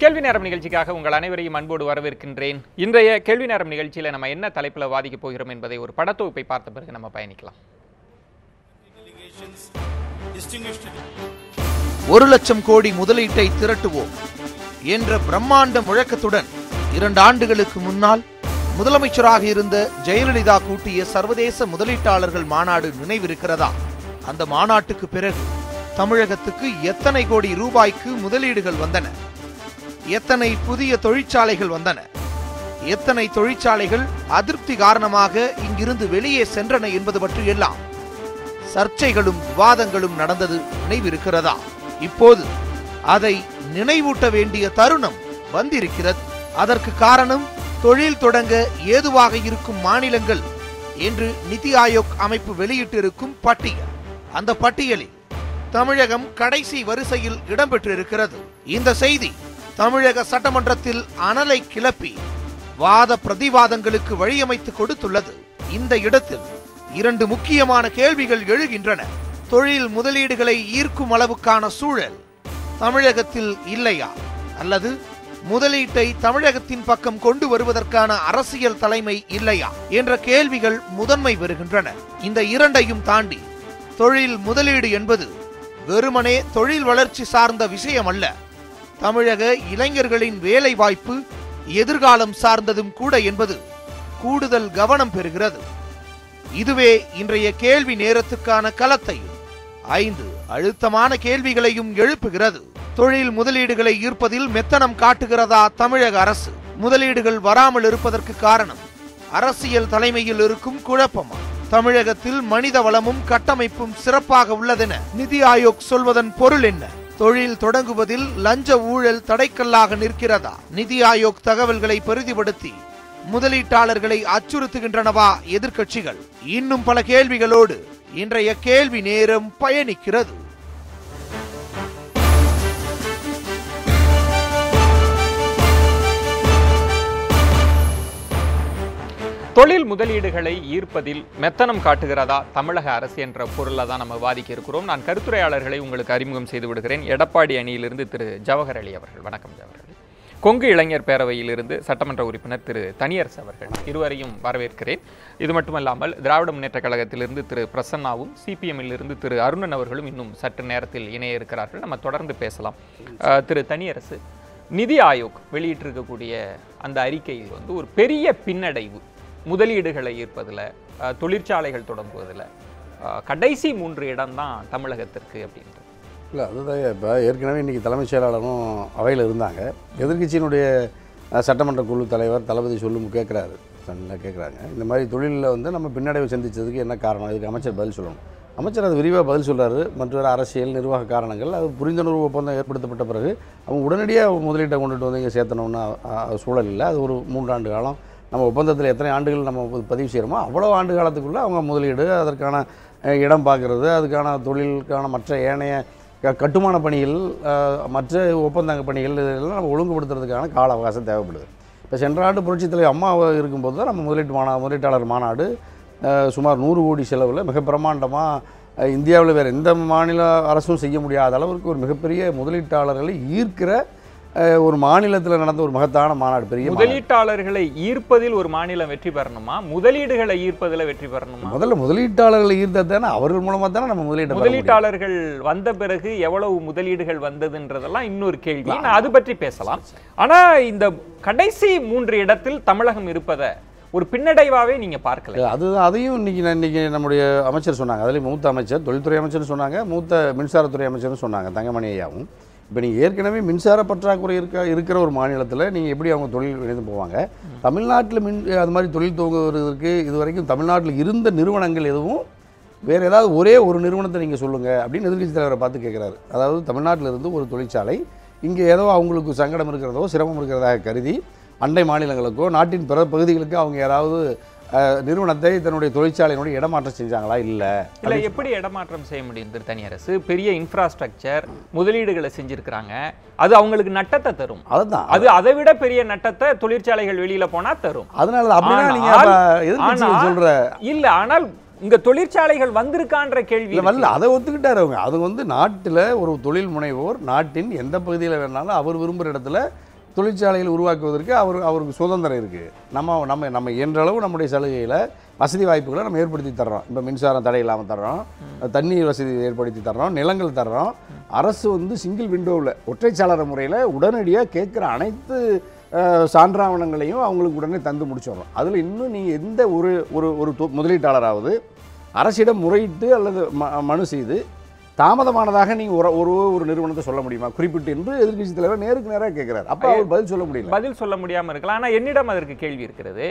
கேள்வி நேரம் நிகழ்ச்சிக்காக உங்கள் அனைவரையும் அன்போடு வரவேற்கின்றேன். இன்றைய கேள்வி நேரம் நிகழ்ச்சியில் நம்ம என்ன தலைப்பில் வாதிக்க போகிறோம் என்பதை ஒரு படத்தொகுப்பை பார்த்த பிறகு நம்ம பயணிக்கலாம். 1,00,000 கோடி முதலீட்டை திரட்டுவோம் என்ற பிரம்மாண்ட முழக்கத்துடன் 2 ஆண்டுகளுக்கு முன்னால் முதலமைச்சராக இருந்த ஜெயலலிதா கூட்டிய சர்வதேச முதலீட்டாளர்கள் மாநாடு நினைவிருக்கிறதா? அந்த மாநாட்டுக்கு பிறகு தமிழகத்துக்கு எத்தனை கோடி ரூபாய்க்கு முதலீடுகள் வந்தன? எத்தனை புதிய தொழிற்சாலைகள் வந்தன? எத்தனை தொழிற்சாலைகள் அதிருப்தி காரணமாக இங்கிருந்து வெளியே சென்றன என்பது பற்றியெல்லாம் சர்ச்சைகளும் விவாதங்களும் நடந்தது நினைவிருக்கிறதா? இப்போது அதை நினைவூட்ட வேண்டிய தருணம் வந்திருக்கிறது. அதற்கு காரணம் தொழில் தொடங்க ஏதுவாக இருக்கும் மாநிலங்கள் என்று நிதி ஆயோக் அமைப்பு வெளியிட்டிருக்கும் பட்டியல். அந்த பட்டியலில் தமிழகம் கடைசி வரிசையில் இடம்பெற்றிருக்கிறது. இந்த செய்தி தமிழக சட்டமன்றத்தில் அனலை கிளப்பி வாத பிரதிவாதங்களுக்கு வழியமைத்து கொடுத்துள்ளது. இந்த இடத்தில் 2 முக்கியமான கேள்விகள் எழுகின்றன. தொழில் முதலீடுகளை ஈர்க்கும் அளவுக்கான சூழல் தமிழகத்தில் இல்லையா, அல்லது முதலீட்டை தமிழகத்தின் பக்கம் கொண்டு வருவதற்கான அரசியல் தலைமை இல்லையா என்ற கேள்விகள் முதன்மை பெறுகின்றன. இந்த இரண்டையும் தாண்டி தொழில் முதலீடு என்பது வெறுமனே தொழில் வளர்ச்சி சார்ந்த விஷயம் அல்ல. தமிழக இளைஞர்களின் வேலை வாய்ப்பு எதிர்காலம் சார்ந்ததும் கூட என்பது கூடுதல் கவனம் பெறுகிறது. இதுவே இன்றைய கேள்வி நேரத்துக்கான களத்தையும் 5 அழுத்தமான கேள்விகளையும் எழுப்புகிறது. தொழில் முதலீடுகளை ஈர்ப்பதில் மெத்தனம் காட்டுகிறதா தமிழக அரசு? முதலீடுகள் வராமல் இருப்பதற்கு காரணம் அரசியல் தலைமையில் இருக்கும் குழப்பமா? தமிழகத்தில் மனித வளமும் கட்டமைப்பும் சிறப்பாக உள்ளதென நிதி ஆயோக் சொல்வதன் பொருள் என்ன? தொழில் தொடங்குவதில் லஞ்ச ஊழல் தடைக்கல்லாக நிற்கிறதா? நிதி ஆயோக் தகவல்களை பெரிதுபடுத்தி முதலீட்டாளர்களை அச்சுறுத்துகின்றனவா எதிர்க்கட்சிகள்? இன்னும் பல கேள்விகளோடு இன்றைய கேள்வி நேரம் பயணிக்கிறது. தொழில் முதலீடுகளை ஈர்ப்பதில் மெத்தனம் காட்டுகிறதா தமிழக அரசு என்ற பொருளில் தான் நம்ம வாதிக்க இருக்கிறோம். நான் கருத்துரையாளர்களை உங்களுக்கு அறிமுகம் செய்து விடுகிறேன். எடப்பாடி அணியிலிருந்து திரு ஜவஹர் அலி அவர்கள். வணக்கம் ஜவஹர் அலி. கொங்கு இளைஞர் பேரவையிலிருந்து சட்டமன்ற உறுப்பினர் திரு தனியரசு அவர்கள். இருவரையும் வரவேற்கிறேன். இது மட்டுமல்லாமல் திராவிட முன்னேற்ற கழகத்திலிருந்து திரு பிரசன்னாவும், சிபிஎம்மிலிருந்து திரு அருணன் அவர்களும் இன்னும் சற்று நேரத்தில் இணைய இருக்கிறார்கள். நம்ம தொடர்ந்து பேசலாம். திரு தனியரசு, நிதி ஆயோக் வெளியிட்டிருக்கக்கூடிய அந்த அறிக்கையில் ஒரு பெரிய பின்னடைவு முதலீடுகளை ஈர்ப்பதில், தொழிற்சாலைகள் தொடங்குவதில் கடைசி 3 இடம்தான் தமிழகத்திற்கு அப்படின்றது. இல்லை, அதுதான். இப்போ ஏற்கனவே இன்றைக்கி தலைமைச் செயலாளரும் அவையில் இருந்தாங்க. எதிர்க்கட்சியினுடைய சட்டமன்ற குழு தலைவர் தளபதி சொல்லும் கேட்குறாரு, கேட்குறாங்க, இந்த மாதிரி தொழிலில் நம்ம பின்னடைவு சந்தித்ததுக்கு என்ன காரணம், இதுக்கு அமைச்சர் பதில் சொல்லணும். அமைச்சர் அது விரிவாக பதில் சொல்கிறாரு. மற்றொரு அரசியல் நிர்வாக காரணங்கள், அது புரிந்துணர்வு ஒப்பந்தம் ஏற்படுத்தப்பட்ட பிறகு அவங்க உடனடியாக முதலீட்டை கொண்டுட்டு வந்து இங்கே சேர்த்தணும்னு சூழல் இல்லை. அது ஒரு 3 ஆண்டு காலம் நம்ம ஒப்பந்தத்தில் எத்தனை ஆண்டுகள் நம்ம பதிவு செய்கிறோமோ அவ்வளோ ஆண்டு காலத்துக்குள்ளே அவங்க முதலீடு, அதற்கான இடம் பார்க்குறது, அதுக்கான தொழிலுக்கான மற்ற ஏனைய கட்டுமான பணிகள், மற்ற ஒப்பந்த பணிகள், இதெல்லாம் நம்ம ஒழுங்குபடுத்துறதுக்கான கால அவகாசம் தேவைப்படுது. இப்போ சென்ற ஆண்டு புரட்சித் தலைவர் அம்மா இருக்கும்போது தான் நம்ம முதலீட்டாளர் மாநாடு சுமார் 100 கோடி செலவில் மிக பிரம்மாண்டமாக இந்தியாவில் வேறு எந்த மாநில அரசும் செய்ய முடியாத அளவுக்கு ஒரு மிகப்பெரிய முதலீட்டாளர்களை ஈர்க்கிற ஒரு மாநிலத்தில் நடந்த ஒரு மகத்தான மாநாடு. பெரிய முதலீட்டாளர்களை ஈர்ப்பதில் ஒரு மாநிலம் வெற்றி பெறணுமா, முதலீடுகளை ஈர்ப்பதில் வெற்றி பெறணுமா? முதல்ல முதலீட்டாளர்களை ஈர்த்தது தானே, அவர்கள் மூலமாக தானே நம்ம முதலீட்டாளர்கள் வந்த பிறகு எவ்வளவு முதலீடுகள் வந்ததுன்றதெல்லாம் இன்னொரு கேள்வி. நான் அது பற்றி பேசலாம். ஆனா இந்த கடைசி 3 இடத்தில் தமிழகம் இருப்பதை ஒரு பின்னடைவாகவே நீங்கள் பார்க்கல. அதுதான், அதையும் இன்னைக்கு நம்முடைய அமைச்சர் சொன்னாங்க. அதுலேயும் மூத்த அமைச்சர், தொழில்துறை அமைச்சர்னு சொன்னாங்க, மூத்த மின்சாரத்துறை அமைச்சர்னு சொன்னாங்க, தங்கமணி ஐயாவும். இப்போ நீங்கள் ஏற்கனவே மின்சார பற்றாக்குறை இருக்கிற ஒரு மாநிலத்தில் நீங்கள் எப்படி அவங்க தொழில் இணைந்து போவாங்க? தமிழ்நாட்டில் அது மாதிரி தொழில் துவங்குவதற்கு இது வரைக்கும் தமிழ்நாட்டில் இருந்த நிறுவனங்கள் எதுவும் வேறு ஏதாவது ஒரே ஒரு நிறுவனத்தை நீங்கள் சொல்லுங்கள் அப்படின்னு எதிர்க்கட்சி தலைவரை பார்த்து கேட்குறாரு. அதாவது தமிழ்நாட்டில் இருந்து ஒரு தொழிற்சாலை இங்கே ஏதோ அவங்களுக்கு சங்கடம் இருக்கிறதோ சிரமம் இருக்கிறதாக கருதி அண்டை மாநிலங்களுக்கோ நாட்டின் பிற பகுதிகளுக்கு அவங்க யாராவது நிறுவனத்தை தன்னுடைய தொழிற்சாலையினுடைய இடமாற்றம் செஞ்சாங்களா? இல்லை. எப்படி இடமாற்றம் செய்ய முடியும்? தனியரசு பெரிய இன்ஃப்ராஸ்ட்ரக்சர் முதலீடுகளை செஞ்சிருக்கிறாங்க, அது அவங்களுக்கு நட்டத்தை தரும். அதுதான், அது அதை விட பெரிய நட்டத்தை தொழிற்சாலைகள் வெளியில போனா தரும். அதனால அப்படின்னா நீங்க சொல்ற இல்ல, ஆனால் இங்க தொழிற்சாலைகள் வந்திருக்கான்ற கேள்வி வரல, அதை ஒத்துக்கிட்டாரு அவங்க. அது வந்து நாட்டில் ஒரு தொழில் முனைவோர் நாட்டின் எந்த பகுதியில் வேணாலும் அவர் விரும்புகிற இடத்துல தொழிற்சாலைகள் உருவாக்குவதற்கு அவருக்கு சுதந்திரம் இருக்குது. நம்ம இயன்ற அளவு நம்முடைய சலுகையில் வசதி வாய்ப்புகளை நம்ம ஏற்படுத்தி தர்றோம். இப்போ மின்சாரம் தடை இல்லாமல் தர்றோம், தண்ணீர் வசதி ஏற்படுத்தி தர்றோம், நிலங்கள் தர்றோம். அரசு வந்து சிங்கிள் விண்டோவில் ஒற்றைச்சாளர முறையில் உடனடியாக கேட்குற அனைத்து சான்றாவணங்களையும் அவங்களுக்கு உடனே தந்து முடிச்சிடுறோம். அதில் இன்னும் நீங்கள் எந்த ஒரு முதலீட்டாளராவது அரசிடம் முறையிட்டு அல்லது மனு செய்து தாமதமானதாக நீங்கள் ஒரு நிறுவனத்தை சொல்ல முடியுமா குறிப்பிட்டு என்று எதிர்க்கட்சி தலைவர் நேருக்கு நேராக கேட்கிறார். அப்போ அவர் பதில் சொல்ல முடியல. பதில் சொல்ல முடியாமல் இருக்கலாம். ஆனால் என்னிடம் அதற்கு கேள்வி இருக்கிறது.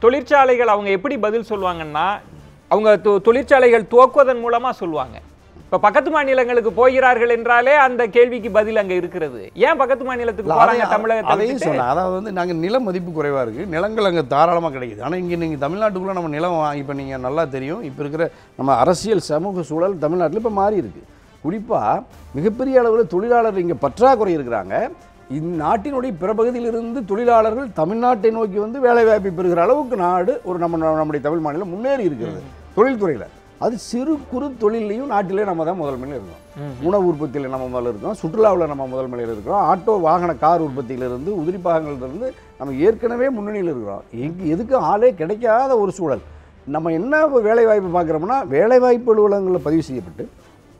தொழிற்சாலைகள் அவங்க எப்படி பதில் சொல்லுவாங்கன்னா, அவங்க தொழிற்சாலைகள் துவக்குவதன் மூலமாக சொல்லுவாங்க. இப்போ பக்கத்து மாநிலங்களுக்கு போகிறார்கள் என்றாலே அந்த கேள்விக்கு பதில் அங்கே இருக்கிறது. ஏன் பக்கத்து மாநிலத்துக்கு போறாங்க தமிழகத்தை? அதையும் சொன்னேன். அதாவது வந்து நாங்கள் நில மதிப்பு குறைவாக இருக்குது, நிலங்கள் அங்கே தாராளமாக கிடைக்குது. ஆனால் இங்கே நீங்கள் தமிழ்நாட்டுக்குள்ளே நம்ம நிலம் இப்போ நீங்கள் நல்லா தெரியும், இப்போ இருக்கிற நம்ம அரசியல் சமூக சூழல் தமிழ்நாட்டில் இப்போ மாறி இருக்குது. குறிப்பாக மிகப்பெரிய அளவில் தொழிலாளர் இங்கே பற்றாக்குறை இருக்கிறாங்க. இந்நாட்டினுடைய பிற பகுதியிலிருந்து தொழிலாளர்கள் தமிழ்நாட்டை நோக்கி வந்து வேலைவாய்ப்பை பெறுகிற அளவுக்கு நாடு நம்முடைய தமிழ் மாநிலம் முன்னேறி இருக்கிறது தொழில்துறையில். அது சிறு குறு தொழிலையும் நாட்டிலே நம்ம தான் முதன்மையில் இருக்கோம். உணவு உற்பத்தியில் நம்ம முதல்ல இருக்கோம், சுற்றுலாவில் நம்ம முதன்மையில் இருக்கிறோம், ஆட்டோ வாகன கார் உற்பத்தியிலிருந்து உதிரி பாகங்கள்லேருந்து நம்ம ஏற்கனவே முன்னணியில் இருக்கிறோம். எதுக்கும் ஆளே கிடைக்காத ஒரு சூழல். நம்ம என்ன வேலைவாய்ப்பு பார்க்குறோம்னா, வேலைவாய்ப்பு அலுவலகங்களில் பதிவு செய்யப்பட்டு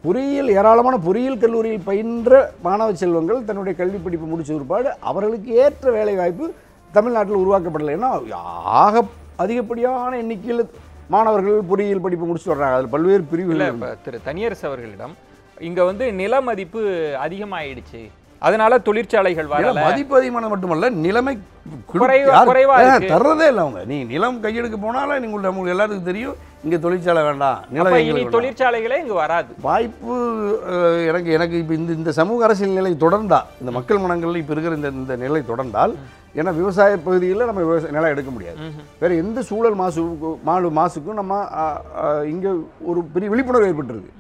பொறியியல் ஏராளமான பொறியியல் கல்லூரியில் பயின்ற மாணவ செல்வங்கள் தன்னுடைய கல்வி படிப்பு முடிச்ச பிற்பாடு அவர்களுக்கு ஏற்ற வேலைவாய்ப்பு தமிழ்நாட்டில் உருவாக்கப்படலை. ஏன்னா ஆக அதிகப்படியான எண்ணிக்கையில் மாணவர்கள் பொறியியல் படிப்பு முடிச்சுட்டு வர்றாங்க. அதில் பல்வேறு பிரிவுகள். திரு தனியரசு அவர்களிடம் இங்கே வந்து நில மதிப்பு அதிகமாயிடுச்சு, அதனால தொழிற்சாலைகள் வரல. மதிப்பு அதிகமானது மட்டுமல்ல, நிலைமை குறைவா தர்றதே இல்லை. அவங்க நீ நிலம் கையெடுக்க போனாலும் உங்களுக்கு எல்லாத்துக்கும் தெரியும் இங்கே தொழிற்சாலை வேண்டாம், நிலம் தொழிற்சாலைகளே இங்கே வராது. வாய்ப்பு எனக்கு இப்போ இந்த சமூக அரசியல் நிலை தொடர்ந்தா, இந்த மக்கள் மனங்களில் இப்போ இருக்கிற இந்த நிலை தொடர்ந்தால், ஏன்னா விவசாய பகுதியில் நம்ம நிலம் எடுக்க முடியாது. வேறு எந்த சூழல் மாசுக்கும் நம்ம இங்கே ஒரு பெரிய விழிப்புணர்வு ஏற்பட்டுருக்கு.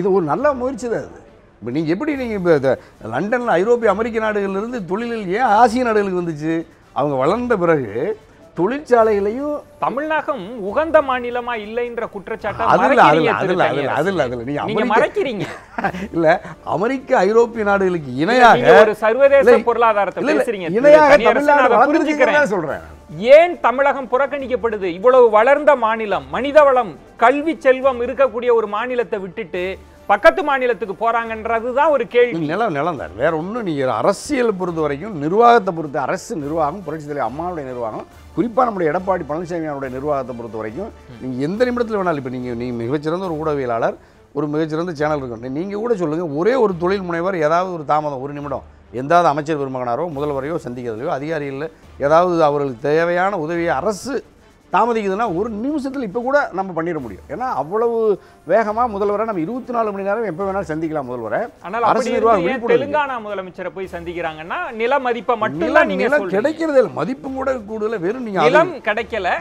இது ஒரு நல்ல முயற்சி தான். அது இப்போ நீங்கள் எப்படி நீங்கள் இப்போ லண்டனில் ஐரோப்பிய அமெரிக்க நாடுகளிலிருந்து தொழிலில் ஏன் ஆசிய நாடுகளுக்கு வந்துச்சு? அவங்க வளர்ந்த பிறகு தொழிற்சாலைகளையும் தமிழகம் உகந்த மாநிலமா இல்லைன்ற குற்றச்சாட்டு மறைக்கிறீங்க. இல்ல அமெரிக்க ஐரோப்பிய நாடுகளுக்கு இணையாக ஒரு சர்வதேச பொருளாதாரத்தை சொல்றேன். ஏன் தமிழகம் புறக்கணிக்கப்படுது? இவ்வளவு வளர்ந்த மாநிலம், மனித வளம், கல்வி செல்வம் இருக்கக்கூடிய ஒரு மாநிலத்தை விட்டுட்டு பக்கத்து மாநிலத்துக்கு போறாங்கன்றதுதான் ஒரு கேள்வி. நிலம் தான், வேற ஒன்றும். நீங்கள் அரசியல் பொறுத்த வரைக்கும், நிர்வாகத்தை பொறுத்த அரசு நிர்வாகம், புரட்சித் தலைவர் அம்மாவுடைய நிர்வாகம், குறிப்பாக நம்முடைய எடப்பாடி பழனிசாமியோட நிர்வாகத்தை பொறுத்த வரைக்கும் நீங்கள் எந்த நிமிடத்தில் வேணாலும், இப்போ நீங்கள் மிகச்சிறந்த ஒரு ஊடகவியலாளர், ஒரு மிகச்சிறந்த சேனல் இருக்கும், நீங்கள் கூட சொல்லுங்கள், ஒரே ஒரு தொழில் முனைவர் ஏதாவது ஒரு தாமதம் ஒரு நிமிடம் எந்தாவது அமைச்சர் பெருமகனாரோ முதல்வரையோ சந்திக்கிறதுலையோ அதிகாரிகளில் ஏதாவது அவர்களுக்கு தேவையான உதவியை அரசு தாமதிக்குதுன்னா ஒரு நிமிஷத்தில் இப்போ கூட நம்ம பண்ணிட முடியும். ஏன்னா அவ்வளவு வேகமாக முதல்வரை நம்ம 24 மணி நேரம் எப்போ வேணாலும் சந்திக்கலாம் முதல்வரை. ஆனால் தெலுங்கானா முதலமைச்சரை போய் சந்திக்கிறாங்கன்னா நில மதிப்பை மட்டும் கிடைக்கிறது இல்லை, மதிப்பும் கூட கூடுதல. வெறும் நீங்கள் நிலம் கிடைக்கல,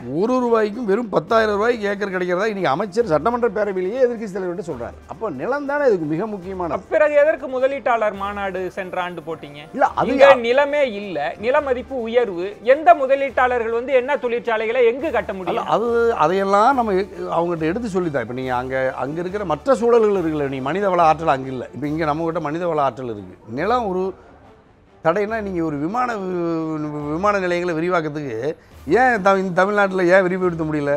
ரூபாய்க்கும் வெறும் 10,000 ரூபாய்க்கு ஏக்கர் கிடைக்கிறதா இன்னைக்கு அமைச்சர் சட்டமன்ற பேரவையிலேயே எதிர்க்கட்சி தலைவர் சொல்றாரு. அப்போ நிலம் தானே இதுக்கு மிக முக்கியமான. பிறகு எதற்கு முதலீட்டாளர் மாநாடு சென்ற ஆண்டு போட்டீங்க? இல்ல அது நிலமே இல்ல, நில மதிப்பு உயர்வு, எந்த முதலீட்டாளர்கள் வந்து என்ன தொழிற்சாலைகளை எங்கு கட்ட முடியும்? அது அதையெல்லாம் நம்ம அவங்ககிட்ட எடுத்து சொல்லித்தான். இப்போ நீங்கள் அங்கே இருக்கிற மற்ற சூழல்கள் இருக்குல்ல, நீ மனித வள ஆற்றல் அங்கே இல்லை. இப்போ இங்கே நம்மகிட்ட மனித வள ஆற்றல் இருக்குது. நிலம் ஒரு தடைனா நீங்கள் ஒரு விமான நிலையங்களை விரிவாக்கிறதுக்கு ஏன் தமிழ்நாட்டில் ஏன் விரிவுபடுத்த முடியல?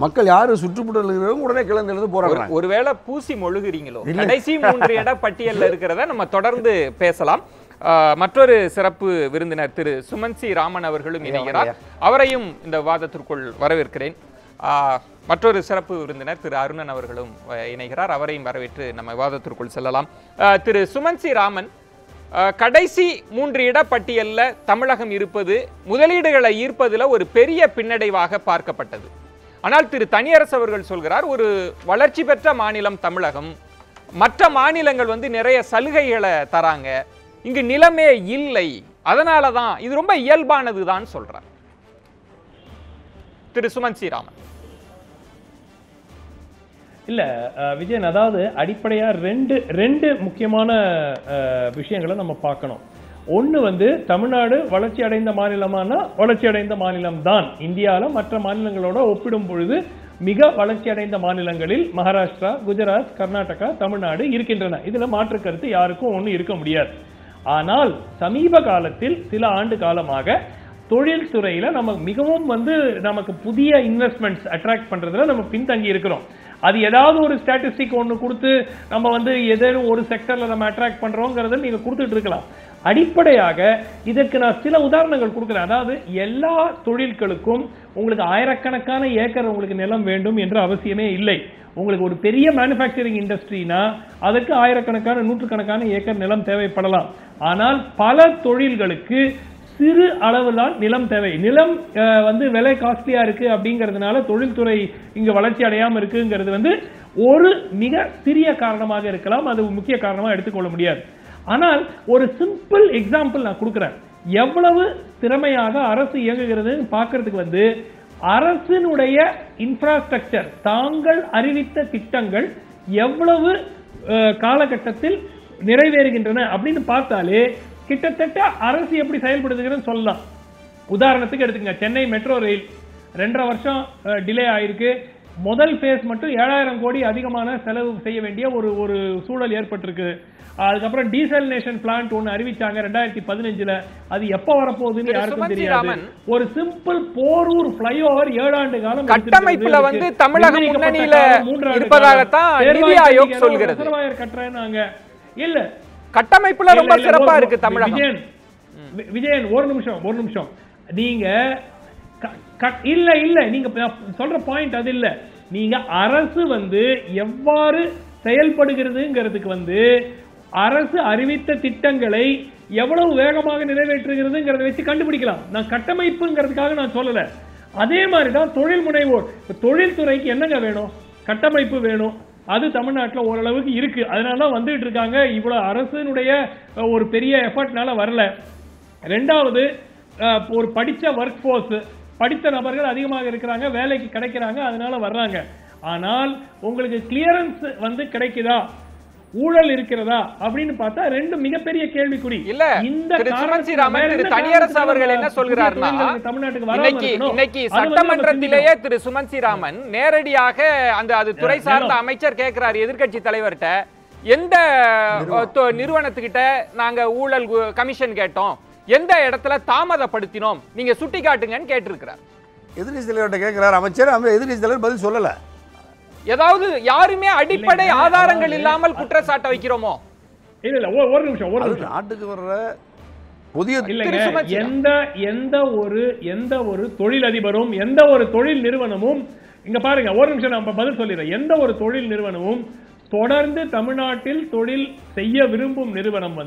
மக்கள் யாரு சுற்றுப்புறத்தில் உடனே கிளந்து போறாங்க. ஒருவேளை பூசி மொழுகிறீங்களோ? கடைசி 3 இட பட்டியலில் இருக்கிறத நம்ம தொடர்ந்து பேசலாம். மற்றொரு சிறப்பு விருந்தினர் திரு சுமன்சி ராமன் அவர்களும் இணைகிறார். அவரையும் இந்த விவாதத்திற்குள் வரவேற்கிறேன். மற்றொரு சிறப்பு விருந்தினர் திரு அருணன் அவர்களும் இணைகிறார். அவரையும் வரவேற்று நம்ம விவாதத்திற்குள் செல்லலாம். திரு சுமன்சி ராமன், கடைசி 3 இட பட்டியலில் தமிழகம் இருப்பது முதலீடுகளை ஈர்ப்பதில் ஒரு பெரிய பின்னடைவாக பார்க்கப்பட்டது. ஆனால் திரு தனியரசு அவர்கள் சொல்கிறார், ஒரு வளர்ச்சி பெற்ற மாநிலம் தமிழகம், மற்ற மாநிலங்கள் வந்து நிறைய சலுகைகளை தராங்க, இங்கு நிலமே இல்லை, அதனால தான் இது ரொம்ப இயல்பானது தான் சொல்றார் திரு சுமன்சி ராமன். இல்ல விஜயன், அதாவது அடிப்படையா ரெண்டு முக்கியமான விஷயங்களை நம்ம பார்க்கணும். ஒன்று வந்து தமிழ்நாடு வளர்ச்சி அடைந்த மாநிலமான வளர்ச்சி அடைந்த மாநிலம் தான். இந்தியாவில் மற்ற மாநிலங்களோட ஒப்பிடும் பொழுது மிக வளர்ச்சி அடைந்த மாநிலங்களில் மகாராஷ்டிரா, குஜராத், கர்நாடகா, தமிழ்நாடு இருக்கின்றன. இதுல மாற்று கருத்து யாருக்கும் ஒன்றும் இருக்க முடியாது. ஆனால் சமீப காலத்தில் சில ஆண்டு காலமாக தொழில்துறையில நம்ம மிகவும் நமக்கு புதிய இன்வெஸ்ட்மெண்ட்ஸ் அட்ராக்ட் பண்றதுல நம்ம பின்தங்கி இருக்கிறோம். அது ஏதாவது ஒரு ஸ்டாட்டிஸ்டிக் ஒன்று கொடுத்து நம்ம ஏதேனும் ஒரு செக்டர்ல நம்ம அட்ராக்ட் பண்றோங்கிறத நீங்க கொடுத்துட்டு இருக்கலாம். அடிப்படையாக இதற்கு நான் சில உதாரணங்கள் கொடுக்கிறேன். அதாவது எல்லா தொழில்களுக்கும் உங்களுக்கு ஆயிரக்கணக்கான ஏக்கர் உங்களுக்கு நிலம் வேண்டும் என்ற அவசியமே இல்லை. உங்களுக்கு ஒரு பெரிய மேனுஃபேக்சரிங் இண்டஸ்ட்ரினா அதற்கு ஆயிரக்கணக்கான நூற்றுக்கணக்கான ஏக்கர் நிலம் தேவைப்படலாம். ஆனால் பல தொழில்களுக்கு சிறு அளவுதான் நிலம் தேவை. நிலம் விலை காஸ்ட்லியா இருக்கு அப்படிங்கிறதுனால தொழில்துறை இங்க வளர்ச்சி அடையாம இருக்குங்கிறது ஒரு மிக சிறிய காரணமாக இருக்கலாம். அது முக்கிய காரணமா எடுத்துக்கொள்ள முடியாது. ஆனால் ஒரு சிம்பிள் எக்ஸாம்பிள் நான் கொடுக்கிறேன். எவ்வளவு திறமையாக அரசு இயங்குகிறது பார்க்கறதுக்கு அரசினுடைய இன்ஃப்ராஸ்ட்ரக்சர், தாங்கள் அறிவித்த திட்டங்கள் எவ்வளவு காலகட்டத்தில் நிறைவேறுகின்றன அப்படின்னு பார்த்தாலே கிட்டத்தட்ட அரசு எப்படி செயல்படுதுன்னு சொல்லலாம். உதாரணத்துக்கு எடுத்துங்க, சென்னை மெட்ரோ ரயில் 2.5 வருஷம் டிலே ஆயிருக்கு. முதல் பேஸ் மட்டும் 7000 கோடி அதிகமான செலவு செய்ய வேண்டிய ஒரு சூழல் ஏற்பட்டிருக்கு. அதுக்கப்புறம் டீசலினேஷன் பிளான்ட் ஒன்னு அறிவிச்சாங்க 2015. அது எப்ப வரப்போகுதுன்னு யாருக்கும் தெரியாது. ஒரு சிம்பிள் போரூர் ஃப்ளைஓவர் 7 ஆண்டு காலம் கட்டமைப்புல தமிழகம் முன்னணியில இருப்பதாகத்தான் நிதி ஆயோக் சொல்கிறது. ரிசர்வாயர் கட்டுறாங்க. இல்ல, கட்டமைப்புல ரொம்ப சிறப்பா இருக்கு தமிழகம். விஜயன் ஒரு நிமிஷம் நீங்க இல்ல நீங்க சொல்ற பாயிண்ட் அது இல்ல. நீங்க அரசு எவ்வாறு செயல்படுகிறதுங்கிறதுக்கு அரசு அறிவித்த திட்டங்களை எவ்வளவு வேகமாக நிறைவேற்றுகிறதுங்கிறத வச்சு கண்டுபிடிக்கலாம். நான் கட்டமைப்புங்கிறதுக்காக நான் சொல்லல. அதே மாதிரிதான் தொழில் முனைவோர். தொழில்துறைக்கு என்னங்க வேணும்? கட்டமைப்பு வேணும். அது தமிழ்நாட்டில் ஓரளவுக்கு இருக்கு. அதனாலதான் வந்துட்டு இருக்காங்க. இவ்வளவு அரசினுடைய ஒரு பெரிய எஃபர்ட்னால வரல. ரெண்டாவது, ஒரு படிச்ச ஒர்க் போர்ஸ், படித்த நபர்கள் அதிகமாக இருக்கிறாங்க, வேலைக்கு கிடைக்கிறாங்க, அதனால வர்றாங்க. ஆனால் உங்களுக்கு கிளியரன்ஸ் கிடைக்குதா, ஊழல் இருக்கிறதா அப்படின்னு பார்த்தா ரெண்டு மிகப்பெரிய கேள்விக்குறி. இல்ல, இந்த தனியரசு அவர்கள் என்ன சொல்கிறார்னா, இன்னைக்கு சட்டமன்றத்திலேயே திரு சுமன் சி ராமன் நேரடியாக அது துறை சார்ந்த அமைச்சர் கேட்கிறார் எதிர்க்கட்சி தலைவர்கிட்ட, எந்த நிறுவனத்துக்கிட்ட நாங்க ஊழல் கமிஷன் கேட்டோம், எந்த இடத்துல தாமதப்படுத்தினோம், நீங்க சுட்டி காட்டுங்கன்னு கேட்டிருக்கிறார். எதிர்க்கட்சி தலைவர்கிட்ட கேட்கிறார் அமைச்சர். எதிர்க்கட்சி தலைவர் பதில் சொல்லல. ஏதாவது யாருமே அடிப்படை ஆதாரங்கள் இல்லாமல் குற்றச்சாட்டை வைக்கிறோமோ? இல்ல, ஒரு நிமிஷம். நாட்டுக்கு வர்ற புதிய எந்த ஒரு தொழிலதிபரும் எந்த ஒரு தொழில் நிறுவனமும், இங்க பாருங்க, ஒரு நிமிஷம் நான் பதில் சொல்லிடுறேன். எந்த ஒரு தொழில் நிறுவனமும் தொடர்ந்து தமிழ்நாட்டில் தொழில் செய்ய விரும்பும் நிறுவனம்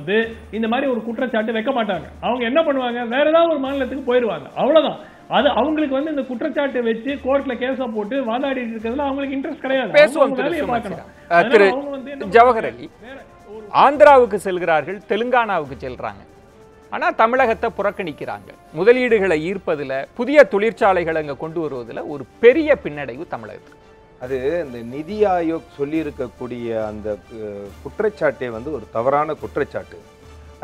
இந்த மாதிரி ஒரு குற்றச்சாட்டு வைக்க மாட்டாங்க. அவங்க என்ன பண்ணுவாங்க, வேற ஏதாவது ஒரு மாநிலத்துக்கு போயிருவாங்க, அவ்வளவுதான். அது அவங்களுக்கு இந்த குற்றச்சாட்டை வச்சு கோர்ட்ல கேஸ போட்டு வாதாடிட்டு இருக்கிறதுல அவங்களுக்கு இன்ட்ரெஸ்ட் கிடையாது. பேசுவோம் திரு ஜவஹர் அலி. ஆந்திராவுக்கு செல்கிறார்கள், தெலுங்கானாவுக்கு செல்றாங்க, ஆனா தமிழகத்தை புறக்கணிக்கிறாங்க. முதலீடுகளை ஈர்ப்பதுல, புதிய தொழிற்சாலைகளை அங்க கொண்டு வருவதுல ஒரு பெரிய பின்னடைவு தமிழகத்துக்கு. அது இந்த நிதி ஆயோக் சொல்லி இருக்கக்கூடிய அந்த குற்றச்சாட்டே ஒரு தவறான குற்றச்சாட்டு.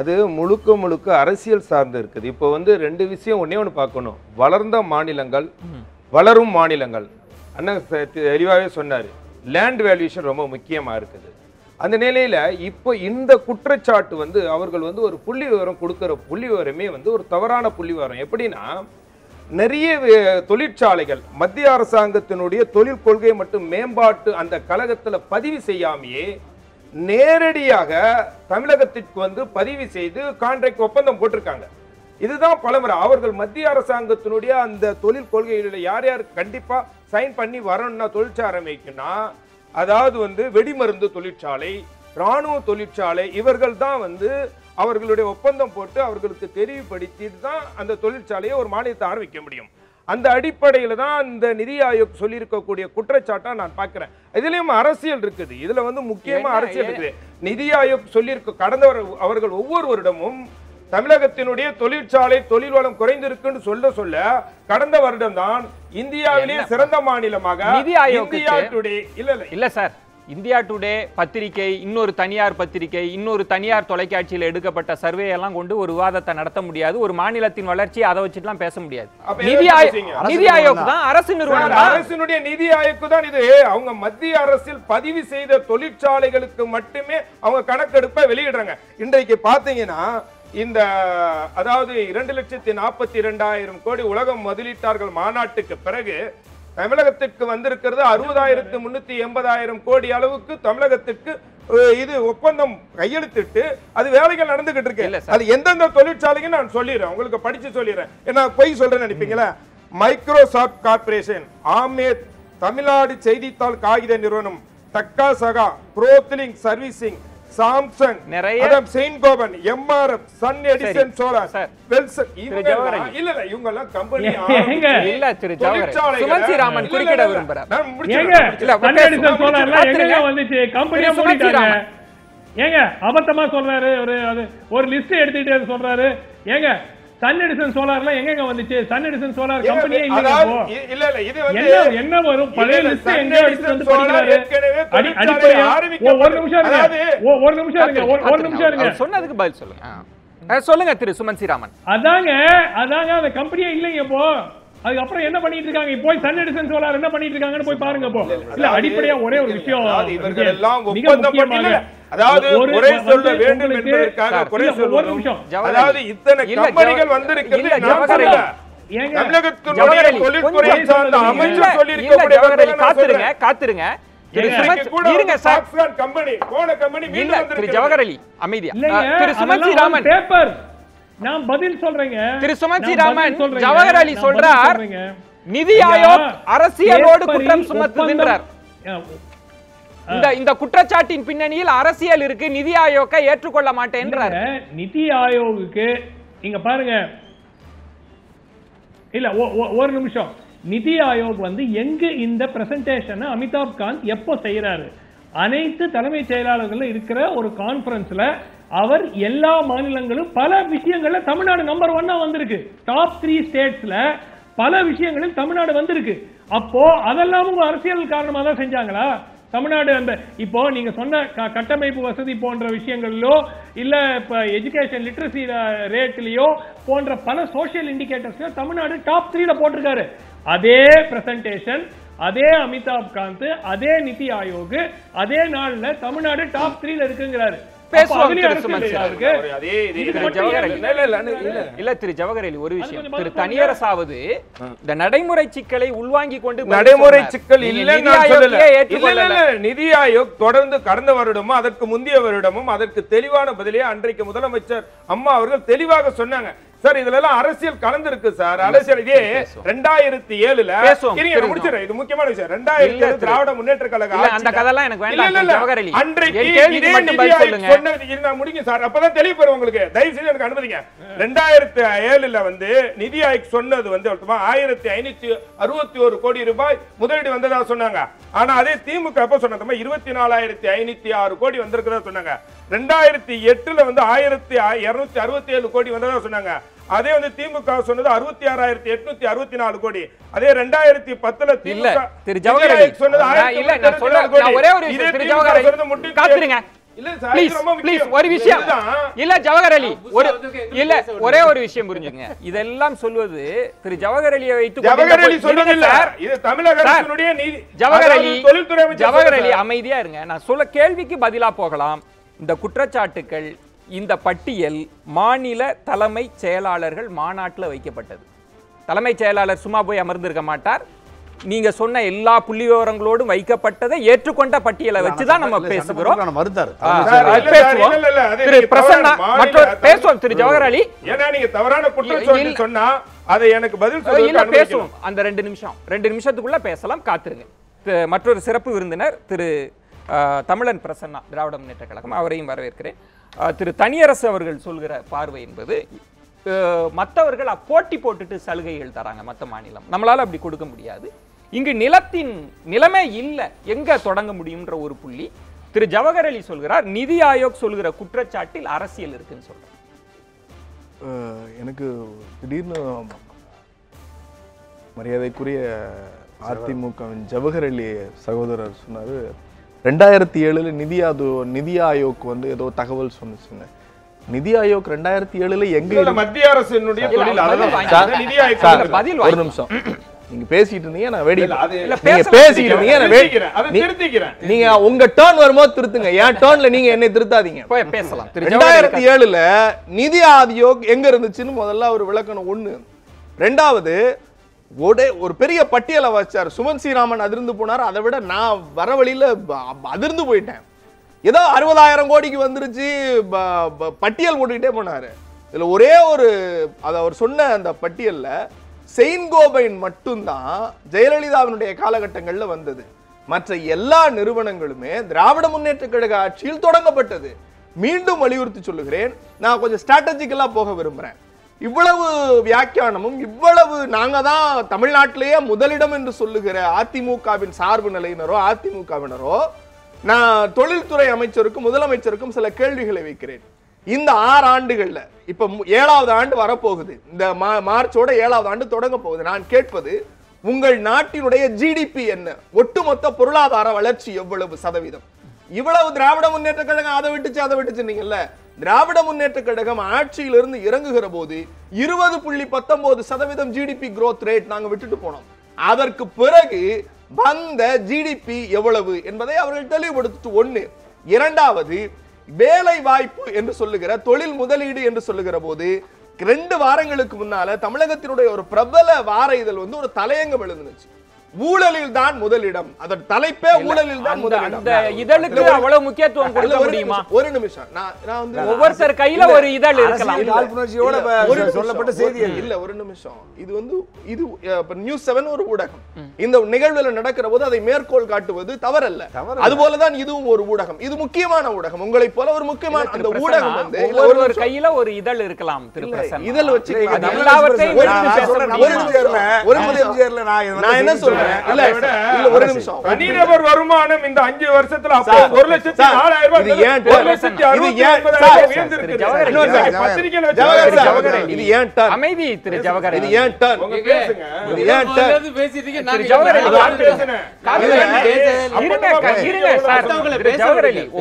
அது முழுக்க அரசியல் சார்ந்து இருக்குது. இப்போ ரெண்டு விஷயம் ஒன்னே ஒன்று பார்க்கணும். வளர்ந்த மாநிலங்கள், வளரும் மாநிலங்கள், அண்ணன் தெளிவாகவே சொன்னார், லேண்ட் வேல்யூஷன் ரொம்ப முக்கியமாக இருக்குது. அந்த நிலையில் இப்போ இந்த குற்றச்சாட்டு அவர்கள் ஒரு புள்ளி விவரம் கொடுக்குற புள்ளி விவரமே ஒரு தவறான புள்ளி விவரம். எப்படின்னா, நிறைய தொழிற்சாலைகள் மத்திய அரசாங்கத்தினுடைய தொழில் கொள்கை மற்றும் மேம்பாட்டு அந்த கழகத்தில் பதிவு செய்யாமையே நேரடியாக தமிழகத்திற்கு பதிவு செய்து கான்ட்ராக்ட் ஒப்பந்தம் போட்டிருக்காங்க. இதுதான் பலமுறை அவர்கள் மத்திய அரசாங்கத்தினுடைய அந்த தொழில் கொள்கைகளில் யார் யார் கண்டிப்பா சைன் பண்ணி வரணும்னா தொழிற்சாலை வைக்கணும்னா, அதாவது வெடிமருந்து தொழிற்சாலை, ராணுவ தொழிற்சாலை, இவர்கள் தான் அவர்களுடைய ஒப்பந்தம் போட்டு அவர்களுக்கு தெரிவுபடுத்தி தான் அந்த தொழிற்சாலையை ஒரு மாநிலத்தை ஆரம்பிக்க முடியும். அந்த அடிப்படையில் தான் இந்த நிதி ஆயோக் சொல்லி இருக்கக்கூடிய குற்றச்சாட்டை நான் பார்க்கிறேன். இதுலயும் அரசியல் இருக்குது. இதுல முக்கியமா அரசியல் இருக்குது. நிதி ஆயோக் சொல்லி இருக்க கடந்த அவர்கள் ஒவ்வொரு வருடமும் தமிழகத்தினுடைய தொழிற்சாலை தொழில் வளம் குறைந்திருக்குன்னு சொல்ல கடந்த வருடம் தான் இந்தியாவிலேயே சிறந்த மாநிலமாக நிதி ஆயோக் இல்ல இல்ல சார், இந்தியா டுடே பத்திரிகை, இன்னொரு தனியார் பத்திரிகை, இன்னொரு தனியார் தொலைக்காட்சியில் எடுக்கப்பட்ட சர்வே எல்லாம் கொண்டு ஒரு விவாதத்தை நடத்த முடியாது. ஒரு மாநிலத்தின் வளர்ச்சி அதை வச்சுட்டுலாம் பேச முடியாது. நிதி ஆயோக் தான் அரசு நிறுவனம். அரசினுடைய நிதி ஆயோக் தான் இது. அவங்க மத்திய அரசில் பதிவு செய்த தொழிற்சாலைகளுக்கு மட்டுமே அவங்க கணக்கெடுப்பை வெளியிடுறாங்க. இன்றைக்கு பாத்தீங்கன்னா இந்த அதாவது 2,42,000 கோடி உலக முதலீட்டாளர்கள் மாநாட்டுக்கு பிறகு தமிழகத்திற்கு வந்திருக்கிறது 60,380,000 கோடி அளவுக்கு தமிழகத்திற்கு இது ஒப்பந்தம் கையெழுத்திட்டு அது வேலைகள் நடந்துகிட்டு இருக்கு. அது எந்தெந்த தொழிற்சாலைன்னு நான் சொல்லிடுறேன், உங்களுக்கு படிச்சு சொல்லிடுறேன். என்ன பொய் சொல்றேன்னு நினைப்பீங்களா? மைக்ரோசாப்ட் கார்பரேஷன், ஆமேத், தமிழ்நாடு செய்தித்தாள் காகித நிறுவனம், டக்கா சகா, ப்ரோத்லிங் servicing, Samsung, Saint Gobain, MRF, Sun Edison solar, வெல்சன், இவங்க எல்லாம் கம்பெனி இல்ல திரு ஜவஹர் சுமன்சி ராமன் குறுக்கிட விரும்புறார். நான் சன் எடிசன் சோலார்லாம் எங்க வந்துச்சு? கம்பெனியா மூடிட்டாங்க. ஏங்க அபத்தமா சொல்றாரு. ஒரு லிஸ்ட் எடுத்துட்டு சொல்றாரு. ஏங்க சன் எடிசன் சோலார்லாம் எங்க வந்துச்சு? சன் எடிசன் சோலார் கம்பெனியே இல்ல. இல்ல இது வந்து என்ன வரும்? பழைய லிஸ்ட் எங்க எடுத்து வந்து படிக்கிறாரு? அடிப்படையா ஒரு நிமிஷம் இருங்க. ஒரு நிமிஷம் இருங்க. சொன்னதுக்கு பதில் சொல்லுங்க. சொல்லுங்க திரு சுமன்சி ராமன். அதாங்க அந்த கம்பெனியே இல்லைங்க. இப்போ அதுக்கப்புறம் என்ன பண்ணிட்டு இருக்காங்க? போய் சன் எடிசன் சோலார் என்ன பண்ணிட்டு இருக்காங்கன்னு போய் பாருங்க. இப்போ இல்ல அடிப்படையா ஒரே ஒரு விஷயம், இவர்கள் எல்லாம் ஒப்பந்தம் பண்ணல. அதாவது குறை சொல்ல வேண்டும் என்பதற்காக குறை சொல்லுவோம். அதாவது இத்தனை கம்பெனிகள் வந்திருக்கிறது தமிழகத்தினுடைய தொழில்துறை சார்ந்த அமைச்சர் சொல்லி இருக்கக்கூடிய. காத்துருங்க கம்பெனி போன கம்பெனி திரு ஜவஹர் அலி அமைதியா. திரு சுமன்சி ராமன் பேப்பர் நான் பதில் சொல்றேங்க. திரு சுமன்சி ராமன் ஜவஹர் அலி சொல்றார் நிதி ஆயோக் அரசியலோடு குற்றம் சுமத்துகின்றார். இந்த குற்றச்சாட்டின் பின்னணியில் அரசியல் இருக்கு, நிதி ஆயோக்கை ஏற்றுக்கொள்ள மாட்டேன் என்றார். நிதி ஆயோகுக்கு இங்க பாருங்க, இல்ல ஒரு நிமிஷம். நிதி ஆயோக் வந்து எங்க இந்த பிரசன்டேஷன் அமிதாப் காந்த் எப்போ செய்யறாரு? அனைத்து தலைமைச் செயலாளர்கள் இருக்கிற ஒரு கான்பரன்ஸ்ல அவர் எல்லா மாநிலங்களும் பல விஷயங்கள்ல தமிழ்நாடு நம்பர் 1 வந்திருக்கு. டாப் 3 ஸ்டேட்ஸ்ல பல விஷயங்களில் தமிழ்நாடு வந்திருக்கு. அப்போ அதெல்லாம் உங்க அரசியல் காரணமா தான் செஞ்சாங்களா? தமிழ்நாடு அந்த இப்போ நீங்க சொன்ன கட்டமைப்பு வசதி போன்ற விஷயங்களிலோ இல்ல இப்ப எஜுகேஷன் லிட்ரஸி ரேட்லயோ போன்ற பல சோசியல் இண்டிகேட்டர்ஸ் தமிழ்நாடு டாப் 3ல போட்டிருக்காரு. அதே பிரசன்டேஷன், அதே அமிதாப் காந்த், அதே நிதி ஆயோக் அதே நாள்ல தமிழ்நாடு டாப் 3ல இருக்குங்கிறாரு. திரு ஜவஹர் அலி ஒரு விஷயம், திரு தனியரசாவது இந்த நடைமுறை சிக்கலை உள்வாங்கிக் கொண்டு நடைமுறை சிக்கல் இல்ல. நிதி ஆயோக் தொடர்ந்து கடந்த வருடமும் அதற்கு முந்தைய வருடமும் அதற்கு தெளிவான பதிலே அன்றைக்கு முதலமைச்சர் அம்மா அவர்கள் தெளிவாக சொன்னாங்க. சார் இதுல எல்லாம் அரசியல் கலந்திருக்கு சார். அரசியல் இதே 2007ல முடிச்சிடறேன். இது முக்கியமான விஷயம். 2007 திராவிட முன்னேற்ற கழக அந்த கதையெல்லாம் எனக்கு வேண்டாம் ஜவஹர் அலி. அன்றைக்கு இதே நிதி ஆயோக் சொன்னது இருந்தா முடிங்க சார். அப்பதான் தெளிவு பெறும் உங்களுக்கு. தயவு செய்து எனக்கு அனுமதிங்க. 2007ல வந்து நிதி ஆயோக் சொன்னது வந்து 1561 கோடி ரூபாய் முதலீடு வந்ததா சொன்னாங்க. ஆனா அதே திமுக அப்ப சொன்னது 24,506 கோடி வந்திருக்கிறதா சொன்னாங்க. 2008ல வந்து 1,267 கோடி வந்ததா சொன்னாங்க. அதே வந்து திமுக சொன்னது 66,864 கோடி. அதே 2010ல திமுக திரு ஜவஹர் அலி சொன்னது இல்ல. நான் சொல்றேன் ஒரே ஒரு விஷயம் திரு ஜவஹர் அலி காத்துருங்க. ஒரு விஷயம் இல்ல ஜவஹர் அலி இல்ல ஒரே ஒரு விஷயம் புரிஞ்சுங்க. இதெல்லாம் சொல்வது திரு ஜவஹர் அலியை வைத்து ஜவஹர் அலி சொல்றது இல்ல. இது தமிழக அரசுடைய ஜவஹர் அலி அமைதியா இருங்க. நான் சொல்ல கேள்விக்கு பதிலா போகலாம். இந்த குற்றச்சாட்டுகள், இந்த பட்டியல் மாநில தலைமை செயலாளர்கள் மாநாட்டில் வைக்கப்பட்டது. தலைமைச் செயலாளர் சும்மா போய் அமர்ந்திருக்க மாட்டார். நீங்க சொன்ன எல்லா புள்ளி விவரங்களோடும் வைக்கப்பட்டதை ஏற்றுக்கொண்ட பட்டியலை வச்சுதான் நம்ம பேசுகிறோம். திரு ஜவஹர் அலி நீங்க தவறான குற்றச்சாட்டு சொன்னா அதை எனக்கு பதில் சொல்ல பேசுவோம். அந்த 2 நிமிஷத்துக்குள்ள பேசலாம். காத்திருங்க. மற்றொரு சிறப்பு விருந்தினர் திரு தமிழன் பிரசன்னா, திராவிட முன்னேற்ற கழகம், அவரையும் வரவேற்கிறேன். திரு தனியரசு அவர்கள் சொல்கிற பார்வை என்பது மற்றவர்கள் போட்டி போட்டுட்டு சலுகைகள் தராங்க மற்ற மாநிலம், நம்மளால அப்படி கொடுக்க முடியாது. இங்கு நிலத்தின் நிலைமை இல்லை, எங்க தொடங்க முடியும்ன்ற ஒரு புள்ளி. திரு ஜவஹர் அலி சொல்கிறார் நிதி ஆயோக் சொல்கிற குற்றச்சாட்டில் அரசியல் இருக்குன்னு சொல்றார். எனக்கு திடீர்னு மரியாதைக்குரிய அதிமுகவின் ஜவஹர் அலி சகோதரர் சொன்னாரு, 2007 நிதி ஆயோக் வந்து ஏதோ தகவல் சொன்னுச்சுங்க. நிதி ஆயோக் 2007 எங்க மத்திய அரசினுடைய தொழில் ஒரு நிமிஷம் நீங்க பேசிட்டு இருந்தீங்க, நான் நீங்க உங்க டர்ன் வரும்போது திருத்துங்க, என் டர்ன்ல நீங்க என்னை திருத்தாதீங்க. பேசலாம். 2007 நிதி ஆயோக் எங்க இருந்துச்சுன்னு முதல்ல அவர் விளக்கணும். ஒண்ணு. ரெண்டாவது, ஒரு பெரிய பட்டியலை வச்சார். சுமன் ஸ்ரீராமன் அதிர்ந்து போனார். அதை விட நான் வர வழியில அதிர்ந்து போயிட்டேன். ஏதோ 60,000 கோடிக்கு வந்துருச்சு பட்டியல் போட்டுக்கிட்டே போனாரு. இதுல ஒரே ஒரு அவர் சொன்ன அந்த பட்டியல்ல செயின்கோபைன் மட்டும்தான் ஜெயலலிதாவினுடைய காலகட்டங்கள்ல வந்தது. மற்ற எல்லா நிறுவனங்களுமே திராவிட முன்னேற்ற கழக ஆட்சியில் தொடங்கப்பட்டது. மீண்டும் வலியுறுத்தி சொல்லுகிறேன், நான் கொஞ்சம் ஸ்ட்ராட்டஜிக்கலா போக விரும்புறேன். இவ்வளவு வியாக்கியானமும் இவ்வளவு நாங்க தான் தமிழ்நாட்டிலேயே முதலிடம் என்று சொல்லுகிற அதிமுகவின் சார்பு நிலையினரோ அதிமுகவினரோ, நான் தொழில்துறை அமைச்சருக்கும் முதலமைச்சருக்கும் சில கேள்விகளை வைக்கிறேன். இந்த 6 ஆண்டுகள்ல இப்ப 7வது ஆண்டு வரப்போகுது. இந்த மார்ச்சோட 7வது ஆண்டு தொடங்க போகுது. நான் கேட்பது, உங்கள் நாட்டினுடைய ஜிடிபி என்ன? ஒட்டுமொத்த பொருளாதார வளர்ச்சி எவ்வளவு சதவீதம்? இவ்வளவு திராவிட முன்னேற்ற கழகம் அதை விட்டுச்சுன்னீங்கல்ல. திராவிட முன்னேற்ற கழகம் ஆட்சியிலிருந்து இறங்குகிற போது 20.19% ஜிடிபி growth ரேட் நாங்க விட்டுட்டு போனோம். அதற்கு பிறகு வந்த ஜிடிபி எவ்வளவு என்பதை அவர்கள் தெளிவுபடுத்திட்டு. ஒண்ணு. இரண்டாவது, வேலை வாய்ப்பு என்று சொல்லுகிற தொழில் முதலீடு என்று சொல்லுகிற போது 2 வாரங்களுக்கு முன்னால தமிழகத்தினுடைய ஒரு பிரபல வார இதழ் வந்து ஒரு தலையங்கம் எழுதுனுச்சு. ஊழலில் தான் முதலிடம். அதன் தலைப்பே ஊழலில் தான் முதலிடம். அந்த இதழுக்கு அவ்வளவு முக்கியத்துவம் கொடுக்க முடியுமா? ஒரு நிமிஷம். நான் வந்து ஒவ்வொருத்தர் கையில ஒரு இதழ் இருக்கலாம். சொல்லப்பட்ட செய்தி இல்ல. ஒரு நிமிஷம். இது வந்து இது நியூஸ் 7 ஒரு ஊடகம். இந்த நிகழ்வுல நடக்கிற போது அதை மேற்கோள் காட்டுவது தவறல்ல. அதுபோலதான் இதுவும் ஒரு ஊடகம். இது முக்கியமான ஊடகம். உங்களை போல ஒரு முக்கியமான அந்த ஊடகம் வந்து ஒரு கையில ஒரு இதழ் இருக்கலாம். இதழ் வச்சு நான் என்ன சொல்றேன், ஒரு நிமிஷம். தனிநபர் வருமானம் இந்த 5 வருஷத்துல 1,04,000 அமைதி திரு ஜவஹர். இது ஏன் டர்ன்?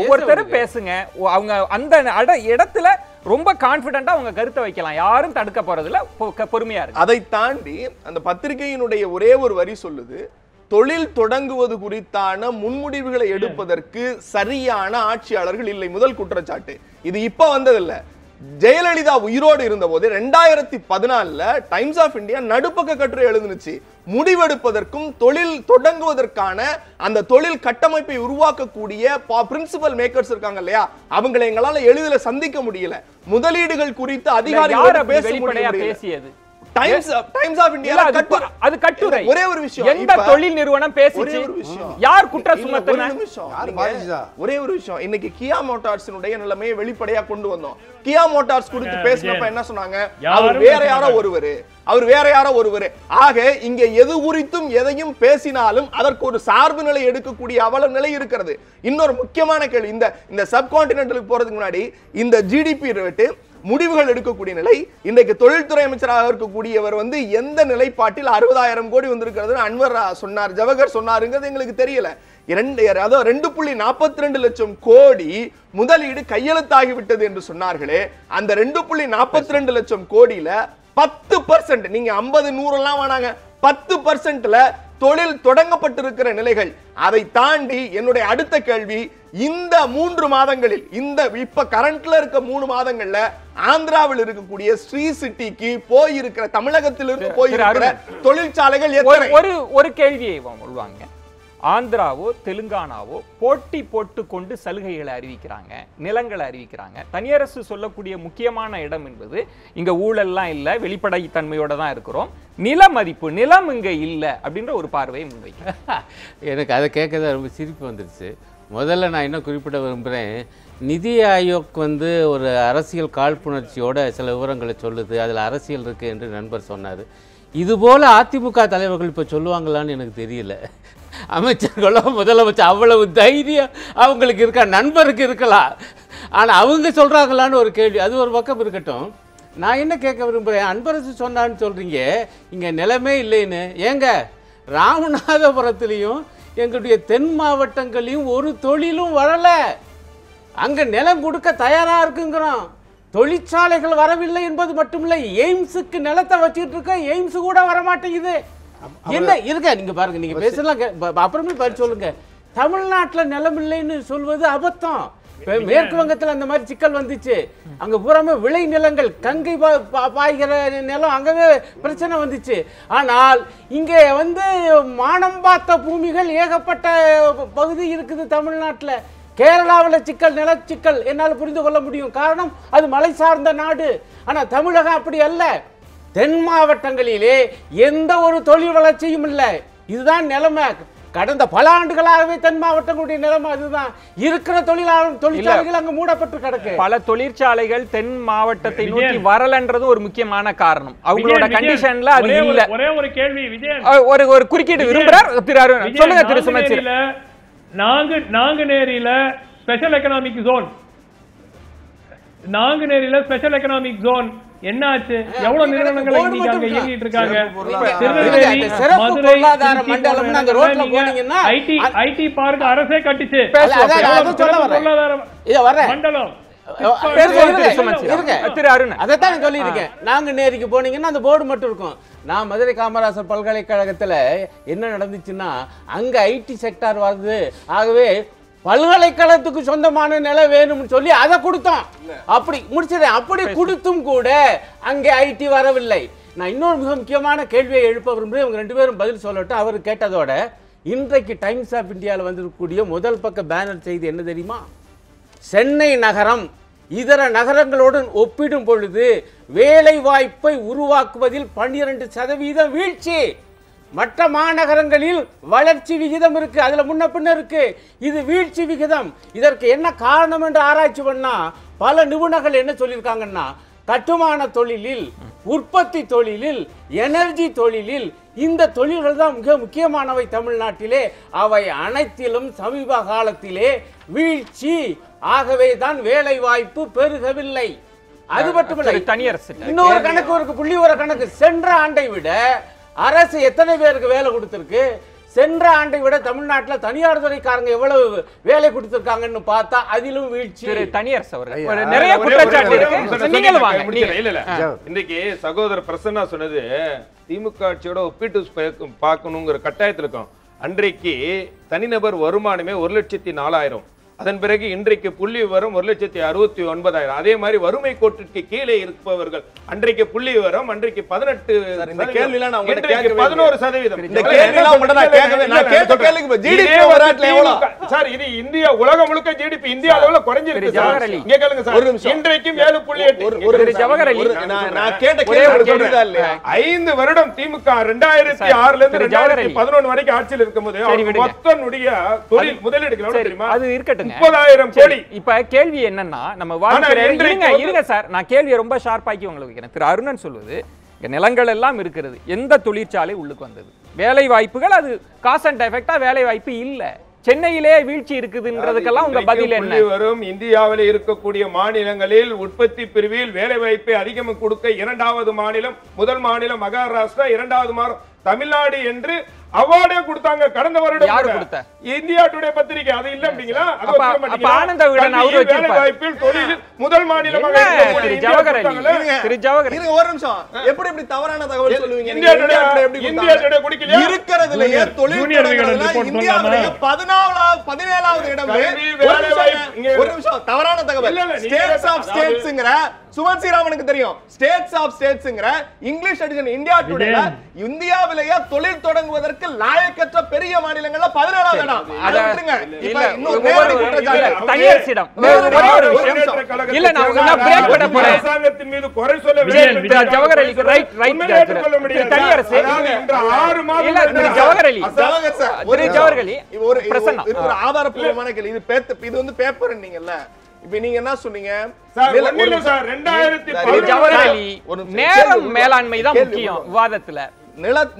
ஒவ்வொருத்தரும் பேசுங்க. அவங்க அந்த இடத்துல ரொம்ப கான்பிடென்ட்டா அவங்க கருத்தை வைக்கலாம். யாரும் தடுக்க போறதுல பொறுமையா இருக்கு. அதை தாண்டி அந்த பத்திரிகையினுடைய ஒரே ஒரு வரி சொல்லுது, தொழில் தொடங்குவது குறித்தான முன்முடிவுகளை எடுப்பதற்கு சரியான ஆட்சியாளர்கள் இல்லை. முதல் குற்றச்சாட்டு. இது இப்ப வந்ததில்ல. ஜெயலலிதா உயிரோடு இருந்த போது 2014 டைம்ஸ் ஆஃப் இந்தியா நடுப்பக்க கட்டுரை எழுதுனுச்சு. முடிவெடுப்பதற்கும் தொழில் தொடங்குவதற்கான அந்த தொழில் கட்டமைப்பை உருவாக்கக்கூடிய பிரின்சிபல் மேக்கர்ஸ் இருக்காங்க இல்லையா, அவங்களை எங்களால எளிதில் சந்திக்க முடியல. முதலீடுகள் குறித்து அதிகாரிகளோட பேசியது டைம்ஸ் ஆஃப் இந்தியா அது கட்டுரை. ஒரே ஒரு விஷயம், எந்த தொழில் நிறுவனம் பேசிச்சு? யார் குற்றம் சுமத்துறாங்க? ஒரே ஒரு விஷயம், இன்னைக்கு கியா மோட்டார்ஸினுடைய நிலைமையை வெளிப்படையா கொண்டு வந்தோம். கியா மோட்டார்ஸ் குறித்து பேசினப்ப என்ன சொன்னாங்க? அவர் வேற யாரோ ஒருவர். ஆக இங்க எது குறித்தும் எதையும் பேசினாலும் அதற்கு ஒரு சார்பு நிலை எடுக்கக்கூடிய அவல நிலை இருக்கிறது. இன்னொரு முக்கியமான கேள்வி, இந்த சப்கான்டினென்டலுக்கு போறதுக்கு முன்னாடி இந்த ஜிடிபி ரேட்டு முடிவுகள் எடுக்கக்கூடிய நிலை, இன்றைக்கு தொழில்துறை அமைச்சராக இருக்கக்கூடியவர் வந்து எந்த நிலைப்பாட்டில் 60,000 கோடி வந்திருக்கிறது அன்வர் சொன்னார், ஜவஹர் சொன்னாருங்கிறது எங்களுக்கு தெரியல. 2.42 லட்சம் கோடி முதலீடு கையெழுத்தாகிவிட்டது என்று சொன்னார்களே, அந்த 2.42 லட்சம் கோடியில 10%, நீங்க 50 100 எல்லாம் வேணாங்க, 10%ல தொழில் தொடங்கப்பட்டிருக்கிற நிலைகள். அதை தாண்டி என்னுடைய அடுத்த கேள்வி, இந்த 3 மாதங்களில், இந்த இப்ப கரண்ட்ல இருக்க 3 மாதங்கள்ல ஆந்திராவில் இருக்கக்கூடிய ஸ்ரீ சிட்டிக்கு போயிருக்கிற, தமிழகத்திலிருந்து போயிருக்கிற தொழிற்சாலைகள் எத்தனை? ஒரு கேள்வியை உள்வாங்க. ஆந்திராவோ தெலுங்கானாவோ போட்டி போட்டு கொண்டு சலுகைகளை அறிவிக்கிறாங்க, நிலங்களை அறிவிக்கிறாங்க. தனியரசு சொல்லக்கூடிய முக்கியமான இடம் என்பது இங்க ஊழல்லாம் இல்லை, வெளிப்படைத்தன்மையோட தான் இருக்கிறோம், நில மதிப்பு, நிலம் இங்க இல்லை அப்படின்ற ஒரு பார்வையை முன்வைக்கிறேன். எனக்கு அதை கேட்கதான் ரொம்ப சிரிப்பு வந்துருச்சு. முதல்ல நான் என்ன குறிப்பிட விரும்புகிறேன், நிதி ஆயோக் வந்து ஒரு அரசியல் காழ்ப்புணர்ச்சியோட சில விவரங்களை சொல்லுது, அதில் அரசியல் இருக்குது என்று நண்பர் சொன்னார். இதுபோல் அதிமுக தலைவர்கள் இப்போ சொல்லுவாங்களான்னு எனக்கு தெரியல. அமைச்சர்களோ முதலமைச்சர் அவ்வளவு தைரியம் அவங்களுக்கு இருக்கா? நண்பருக்கு இருக்கலாம், ஆனால் அவங்க சொல்கிறாங்களான்னு ஒரு கேள்வி. அது ஒரு பக்கம் இருக்கட்டும். நான் என்ன கேட்க விரும்புகிறேன், அன்பரசு சொன்னான்னு சொல்கிறீங்க, இங்கே நிலமே இல்லைன்னு. ஏங்க ராமநாதபுரத்துலேயும் எங்களுடைய தென் மாவட்டங்களையும் ஒரு தொழிலும் வரல. அங்க நிலம் கொடுக்க தயாரா இருக்குங்கிறோம். தொழிற்சாலைகள் வரவில்லை என்பது மட்டுமில்லை, எய்ம்ஸுக்கு நிலத்தை வச்சுட்டு இருக்க, எய்ம்ஸ் கூட வரமாட்டேங்குது. என்ன இருக்க நீங்க பாருங்க, நீங்க பேசலாம் அப்புறமே பதில் சொல்லுங்க. தமிழ்நாட்டில் நிலம் இல்லைன்னு சொல்வது அபத்தம். மேற்கு வங்கத்தில் அந்த மாதிரி சிக்கல் வந்துச்சு. அங்க பூராமே விளை நிலங்கள், கங்கை பாய்கிற நிலம், அங்கவே பிரச்சனை வந்துச்சு. ஆனால் இங்கே மானம் பார்த்த பூமிகள் ஏகப்பட்ட பகுதி இருக்குது தமிழ்நாட்டில். கேரளாவில் சிக்கல், நிலச்சிக்கல் என்னால் புரிந்து கொள்ள முடியும். காரணம் அது மலை சார்ந்த நாடு. ஆனால் தமிழகம் அப்படி அல்ல. தென் மாவட்டங்களிலே எந்த ஒரு தொழில் வளர்ச்சியும் இல்லை. இதுதான் நிலைமை. கடந்த பல ஆண்டுகளாகவே தென் மாவட்டங்களுடைய நிலைமை அதுதான். இருக்கிற தொழிற்சாலைகள் அங்க மூடப்பட்டு கிடக்கு. பல தொழிற்சாலைகள் தென் மாவட்டத்தை நோக்கி வரலன்றது ஒரு முக்கியமான காரணம். அவங்களோட கண்டிஷன்ல அது இல்ல. ஒரே ஒரு கேள்வி விஜயன், ஒரு குறுக்கீடு விரும்புறார் திரு அருண். சொல்லுங்க திரு சுமேஷ். நாங்குநேரியில ஸ்பெஷல் எக்கனாமிக் ஜோன், நாங்குநேரியில ஸ்பெஷல் எக்கனாமிக் ஜோன் என்ன ஆச்சு? எவ்வளவு நிறுவனங்கள் இன்னைக்கு அங்க இயங்கிட்டு இருக்காங்க? ஐடி பார்க் அரசே கட்டிச்சு. மண்டலம் அதைத்தான் சொல்லியிருக்கேன். நாங்குநேரிக்கு போனீங்கன்னா அந்த போர்டு மட்டும் இருக்கும். நான் மதுரை காமராசர் பல்கலைக்கழகத்துல என்ன நடந்துச்சுன்னா, அங்க ஐடி செக்டார் வருது, ஆகவே பல்கலைக்கழகத்துக்கு சொந்தமான நிலம் வேணும்னு சொல்லி அதை கொடுத்தோம். அப்படி முடிச்சிடறேன். அப்படி கொடுத்தும் கூட அங்கே ஐடி வரவில்லை. நான் இன்னொரு மிக முக்கியமான கேள்வியை எழுப்ப விரும்புகிறேன். இவங்க ரெண்டு பேரும் பதில் சொல்லட்டும். அவர் கேட்டதோட இன்றைக்கு டைம்ஸ் ஆஃப் இந்தியாவில் வந்திருக்கக்கூடிய முதல் பக்க பேனர் செய்தி என்ன தெரியுமா? சென்னை நகரம் இதர நகரங்களுடன் ஒப்பிடும் பொழுது வேலை வாய்ப்பை உருவாக்குவதில் 12% வீழ்ச்சி. மற்ற மாநகரங்களில் வளர்ச்சி விகிதம் இருக்கு, அதுல முன்ன பின்ன இருக்கு. இது வீழ்ச்சி விகிதம். இதற்கு என்ன காரணம் என்று ஆராய்ச்சி பண்ணா பல நிபுணர்கள் என்ன சொல்லியிருக்காங்கன்னா, கட்டுமான தொழிலில், உற்பத்தி தொழிலில், எனர்ஜி தொழிலில், இந்த தொழில்கள் தான் மிக முக்கியமானவை தமிழ்நாட்டிலே. அவை அனைத்திலும் சமீப காலத்திலே வீழ்ச்சி. ஆகவே தான் வேலை வாய்ப்பு பெருகவில்லை. அது மட்டுமல்ல, இன்னொரு கணக்கு இருக்கு, புள்ளி ஒரு கணக்கு. சென்ற ஆண்டை விட அரசு எத்தனை பேருக்கு வேலை கொடுத்திருக்கு? சென்ற ஆண்டை விட தமிழ்நாட்டில் தனியார் துறைக்காரங்க எவ்வளவு வேலை கொடுத்திருக்காங்கன்னு பார்த்தா அதிலும் வீழ்ச்சி. தனியார் நிறைய குற்றச்சாட்டு இருக்கு. இன்னைக்கு சகோதரர் பிரசன்னா சொன்னது திமுக ஆட்சியோட ஒப்பிட்டு பார்க்கணுங்கிற கட்டாயத்தில் இருக்கும். அன்றைக்கு தனிநபர் வருமானமே 1,04,000. அதன் பிறகு இன்றைக்கு புள்ளி விவரம் 1,69,000. அதே மாதிரி வறுமை கோட்டிற்கு கீழே இருப்பவர்கள் அன்றைக்கு புள்ளி விவரம் அன்றைக்கு 18. இந்த கேள்விலாம் நான் உங்ககிட்ட கேட்கவே 11%. இந்த கேள்விலாம் உங்ககிட்ட நான் கேட்கவே நான் கேட்ட கேள்விக்கு ஜிடிபி வரட்ல எவ்வளவு சார்? இது இந்தியா உலகம் முழுக்க ஜிடிபி இந்தியா அளவுல குறைஞ்சிருக்கு சார். இங்க கேளுங்க சார், ஒரு நிமிஷம். இன்றைக்கு 7.8. ஒரு ஜவஹர் அலி, நான் கேட்ட கேள்வி புரியுதா இல்லையா? 5 வருடம் திமுக 2006ல இருந்து 2011 வரைக்கும் ஆட்சியில் இருக்கும்போது மொத்தனுடைய தொழில் முதலீடுகள் தெரியுமா? அது இருக்கட்டும். 30,000 கோடி. இப்ப கேள்வி என்னன்னா, நம்ம இருங்க சார், நான் கேள்வியை ரொம்ப ஷார்ப்பாக்கி உங்களுக்கு வைக்கிறேன். திரு அருணன் சொல்வது, நிலங்கள் எல்லாம் இருக்கிறது, எந்த தொழிற்சாலை உள்ளுக்கு வந்தது? வேலை வாய்ப்புகள், அது காஸ் அண்ட் எஃபெக்டா வேலை வாய்ப்பு இல்ல. சென்னையிலே வீழ்ச்சி இருக்குதுன்றதுக்கெல்லாம் உங்க பதில் என்ன? வரும் இந்தியாவில் இருக்கக்கூடிய மாநிலங்களில் உற்பத்தி பிரிவில் வேலை வாய்ப்பை அதிகம் கொடுக்க இரண்டாவது மாநிலம், முதல் மாநிலம் மகாராஷ்டிரா, இரண்டாவது மாநிலம் தமிழ்நாடு என்று அவார்டே கொடுத்தாங்க கடந்த வருடம். யாரு கொடுத்த? இந்தியா டுடே பத்திரிகை. அது இல்ல அப்படிங்களா? அப்ப ஆனந்த விகடன் அவரு வேலை வாய்ப்பில் தொழிலில் முதல் மாநிலமாக திரு ஜவஹர் அலி, ஒரு நிமிஷம். எப்படி இப்படி தவறான தகவல் சொல்லுவீங்க? இந்தியா டுடே குடிக்கலையா? இருக்கிறதுலயே தொழில் தொடங்குறதுல இந்தியாவுடைய 17வது இடம். ஒரு நிமிஷம், தவறான தகவல். ஸ்டேட்ஸ் ஆஃப் ஸ்டேட்ஸ்ங்கற சுமன் ஸ்ரீராமனுக்கு தெரியும். ஸ்டேட்ஸ் ஆஃப் ஸ்டேட்ஸ்ங்கற இங்கிலீஷ் எடிஷன் இந்தியா டுடேல இந்தியாவிலேயே தொழில் தொடங்குவதற்கு லாயக்கற்ற பெரிய மாநிலங்கள்ல 17வது இடம். அத விட்டுங்க. இப்ப இன்னொரு தனியார் இடம். இல்ல நான் பிரேக் பண்ண போறேன். அரசாங்கத்தின் மீது குறை சொல்ல ஜவஹர் அலி ரைட் தனியார் இந்த 6 மாதம் இல்ல திரு ஜவஹர் அலி, ஜவஹர் சார், ஒரு ஜவஹர் அலி ஒரு ஆதாரப்பூர்வமான கேள்வி. இது வந்து பேப்பர் நீங்கல்ல. இப்ப நீங்க என்ன சொன்னீங்க சார்? ஒண்ணுல சார் 2010 ஜவஹர் அலி நேரம் மேலாண்மை தான் முக்கியம் விவாதத்துல.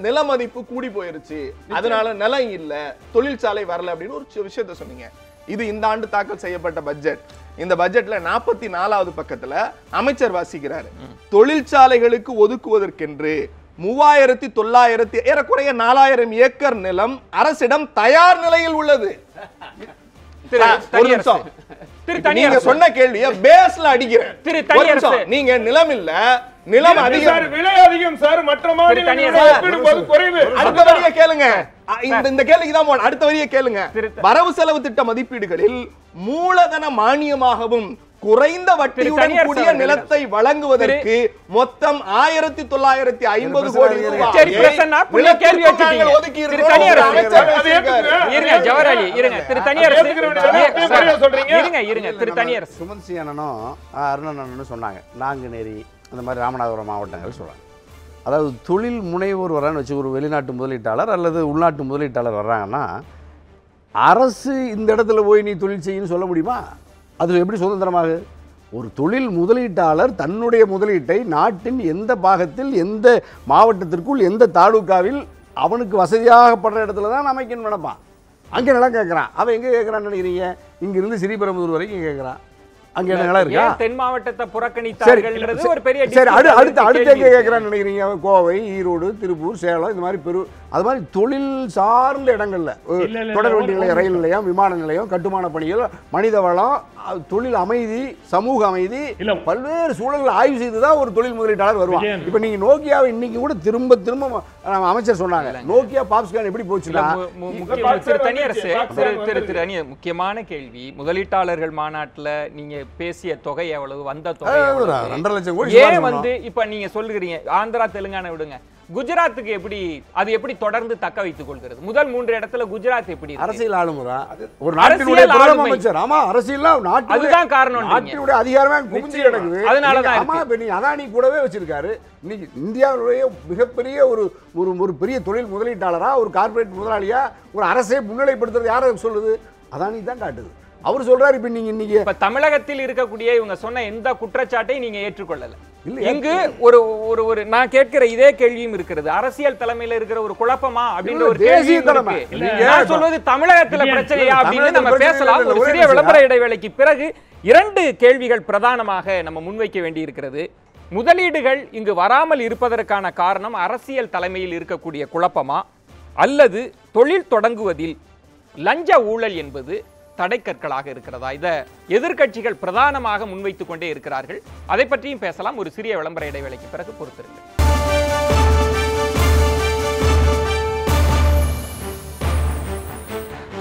நில மதிப்பு கூடி போயிருச்சு, அதனால நிலம் இல்ல, தொழிற்சாலை வரல அப்படின்னு ஒரு விஷயத்த சொன்னீங்க. இது இந்த ஆண்டு தாக்கல் செய்யப்பட்ட பட்ஜெட். இந்த பட்ஜெட்ல 44வது பக்கத்துல அமைச்சர் வாசிக்கிறாரு, தொழிற்சாலைகளுக்கு ஒதுக்குவதற்கென்று 3900 ஏறக்குறைய 4000 ஏக்கர் நிலம் அரசிடம் தயார் நிலையில் உள்ளது. ஒரு நிமிஷம். நீங்க சொன்ன கேள்வியை பேஸ்ல அடிக்கிறேன். நீங்க நிலம் இல்ல, நிலம் அதிகம், விலை அதிகம் சார், மற்ற மாநிலங்களோட ஒப்பிடும்போது குறைவு. அடுத்த வரியை கேளுங்க. இந்த கேள்விக்கு தான் அடுத்த வரியை கேளுங்க. வரவு செலவு திட்ட மதிப்பீடுகளில் மூலதன மானியமாகவும் குறைந்த வட்டியுடன் கூடிய நிலத்தை வழங்குவதற்கு மொத்தம் 1950 கோடி ரூபாய் ஒதுக்கி இருக்கிறோம். சுமன்சி அண்ணனும் அருணன் அண்ணனும் சொன்னாங்க, நாங்குநேரி அந்த மாதிரி ராமநாதபுரம் மாவட்டங்கள் சொல்றாங்க. அதாவது தொழில் முனைவோர் வரான்னு வச்சு, ஒரு வெளிநாட்டு முதலீட்டாளர் அல்லது உள்நாட்டு முதலீட்டாளர் வர்றாங்கன்னா, அரசு இந்த இடத்துல போய் நீ தொழில் செய்யணும்னு சொல்ல முடியுமா? அது எப்படி சுதந்திரமாக? ஒரு தொழில் முதலீட்டாளர் தன்னுடைய முதலீட்டை நாட்டின் எந்த பாகத்தில், எந்த மாவட்டத்திற்குள், எந்த தாலுக்காவில் அவனுக்கு வசதியாகப்படுற இடத்துல தான் அமைக்கணும்னு நினைப்பான். அங்கே நிலம் கேட்குறான். அவன் எங்கே கேட்குறான்னு நினைக்கிறீங்க? இங்கிருந்து ஸ்ரீபெரும்புதூர் வரைக்கும் கேட்குறான். அங்கே என்ன நிலம் இருக்கா? தென் மாவட்டத்தை புறக்கணித்தார்கள்ன்றது ஒரு பெரிய சரி. அடுத்து எங்கே கேட்குறான்னு நினைக்கிறீங்க? கோவை, ஈரோடு, திருப்பூர், சேலம், இந்த மாதிரி அது மாதிரி தொழில் சார்ந்த இடங்கள்ல தொடர் வண்டி நிலையம், ரயில் நிலையம், விமான நிலையம், கட்டுமான பணிகள், மனித வளம், தொழில் அமைதி, சமூக அமைதி, பல்வேறு சூழல்கள் ஆய்வு செய்துதான் ஒரு தொழில் முதலீட்டாளர் வருவான். இப்ப நீங்க நோக்கியாவை இன்னைக்கு கூட திரும்ப திரும்ப அமைச்சர் சொன்னாங்க, நோக்கியா பாப்ஸ்கான் எப்படி போச்சுன்னா, முக்கியமான கேள்வி, முதலீட்டாளர்கள் மாநாட்டுல நீங்க பேசிய தொகை எவ்வளவு, வந்த தொகை 2.5 லட்சம் கோடி. ஏன் வந்து இப்ப நீங்க சொல்லுகிறீங்க ஆந்திரா தெலுங்கானா விடுங்க, குஜராத்துக்கு எப்படி அது எப்படி தொடர்ந்து தக்க வைத்துக் கொள்கிறது? முதல் 3 இடத்துல குஜராத் எப்படி? அரசியல் ஆளுமுறை, ஒரு நாட்டினுடைய பிரதம அமைச்சர். ஆமா, அரசியல் அதுதான் காரணம். நாட்டினுடைய அதிகாரமே குமிஞ்சு கிடக்குது. அதனாலதான் ஆமா, அதானி கூடவே வச்சிருக்காரு. இன்னைக்கு இந்தியாவுடைய மிகப்பெரிய ஒரு பெரிய தொழில் முதலீட்டாளரா, ஒரு கார்பரேட் முதலாளியா ஒரு அரசே முன்னிலைப்படுத்துறது யாரை சொல்லுது? அதானி தான் காட்டுது. அவர் சொல்றாரு. இப்ப நீங்க இன்னைக்கு தமிழகத்தில் இருக்கக்கூடிய இவங்க சொன்ன எந்த குற்றச்சாட்டை நீங்க ஏற்றுக்கொள்ளல. இங்கு ஒரு ஒரு ஒரு நான் கேட்கிற இதே கேள்வியும் இருக்கிறது. அரசியல் தலைமையில இருக்கிற ஒரு குழப்பமா அப்படின்ற ஒரு கேள்வி இருக்கு. நான் சொல்வது தமிழகத்துல பிரச்சனையா அப்படின்னு நம்ம பேசலாம். ஒரு சிறிய விளம்பர இடைவேளைக்கு பிறகு 2 கேள்விகள் பிரதானமாக நம்ம முன்வைக்க வேண்டி இருக்கிறது. முதலீடுகள் இங்கு வராமல் இருப்பதற்கான காரணம் அரசியல் தலைமையில் இருக்கக்கூடிய குழப்பமா, அல்லது தொழில் தொடங்குவதில் லஞ்ச ஊழல் என்பது தடைக்கற்களாக இருக்கிறதா? இத எதிர்க்கட்சிகள் பிரதானமாக முன்வைத்துக் கொண்டே இருக்கிறார்கள். அதை பற்றியும் பேசலாம். ஒரு சிறிய விளம்பர இடைவேளைக்கு பிறகு பொறுத்திருங்கள்.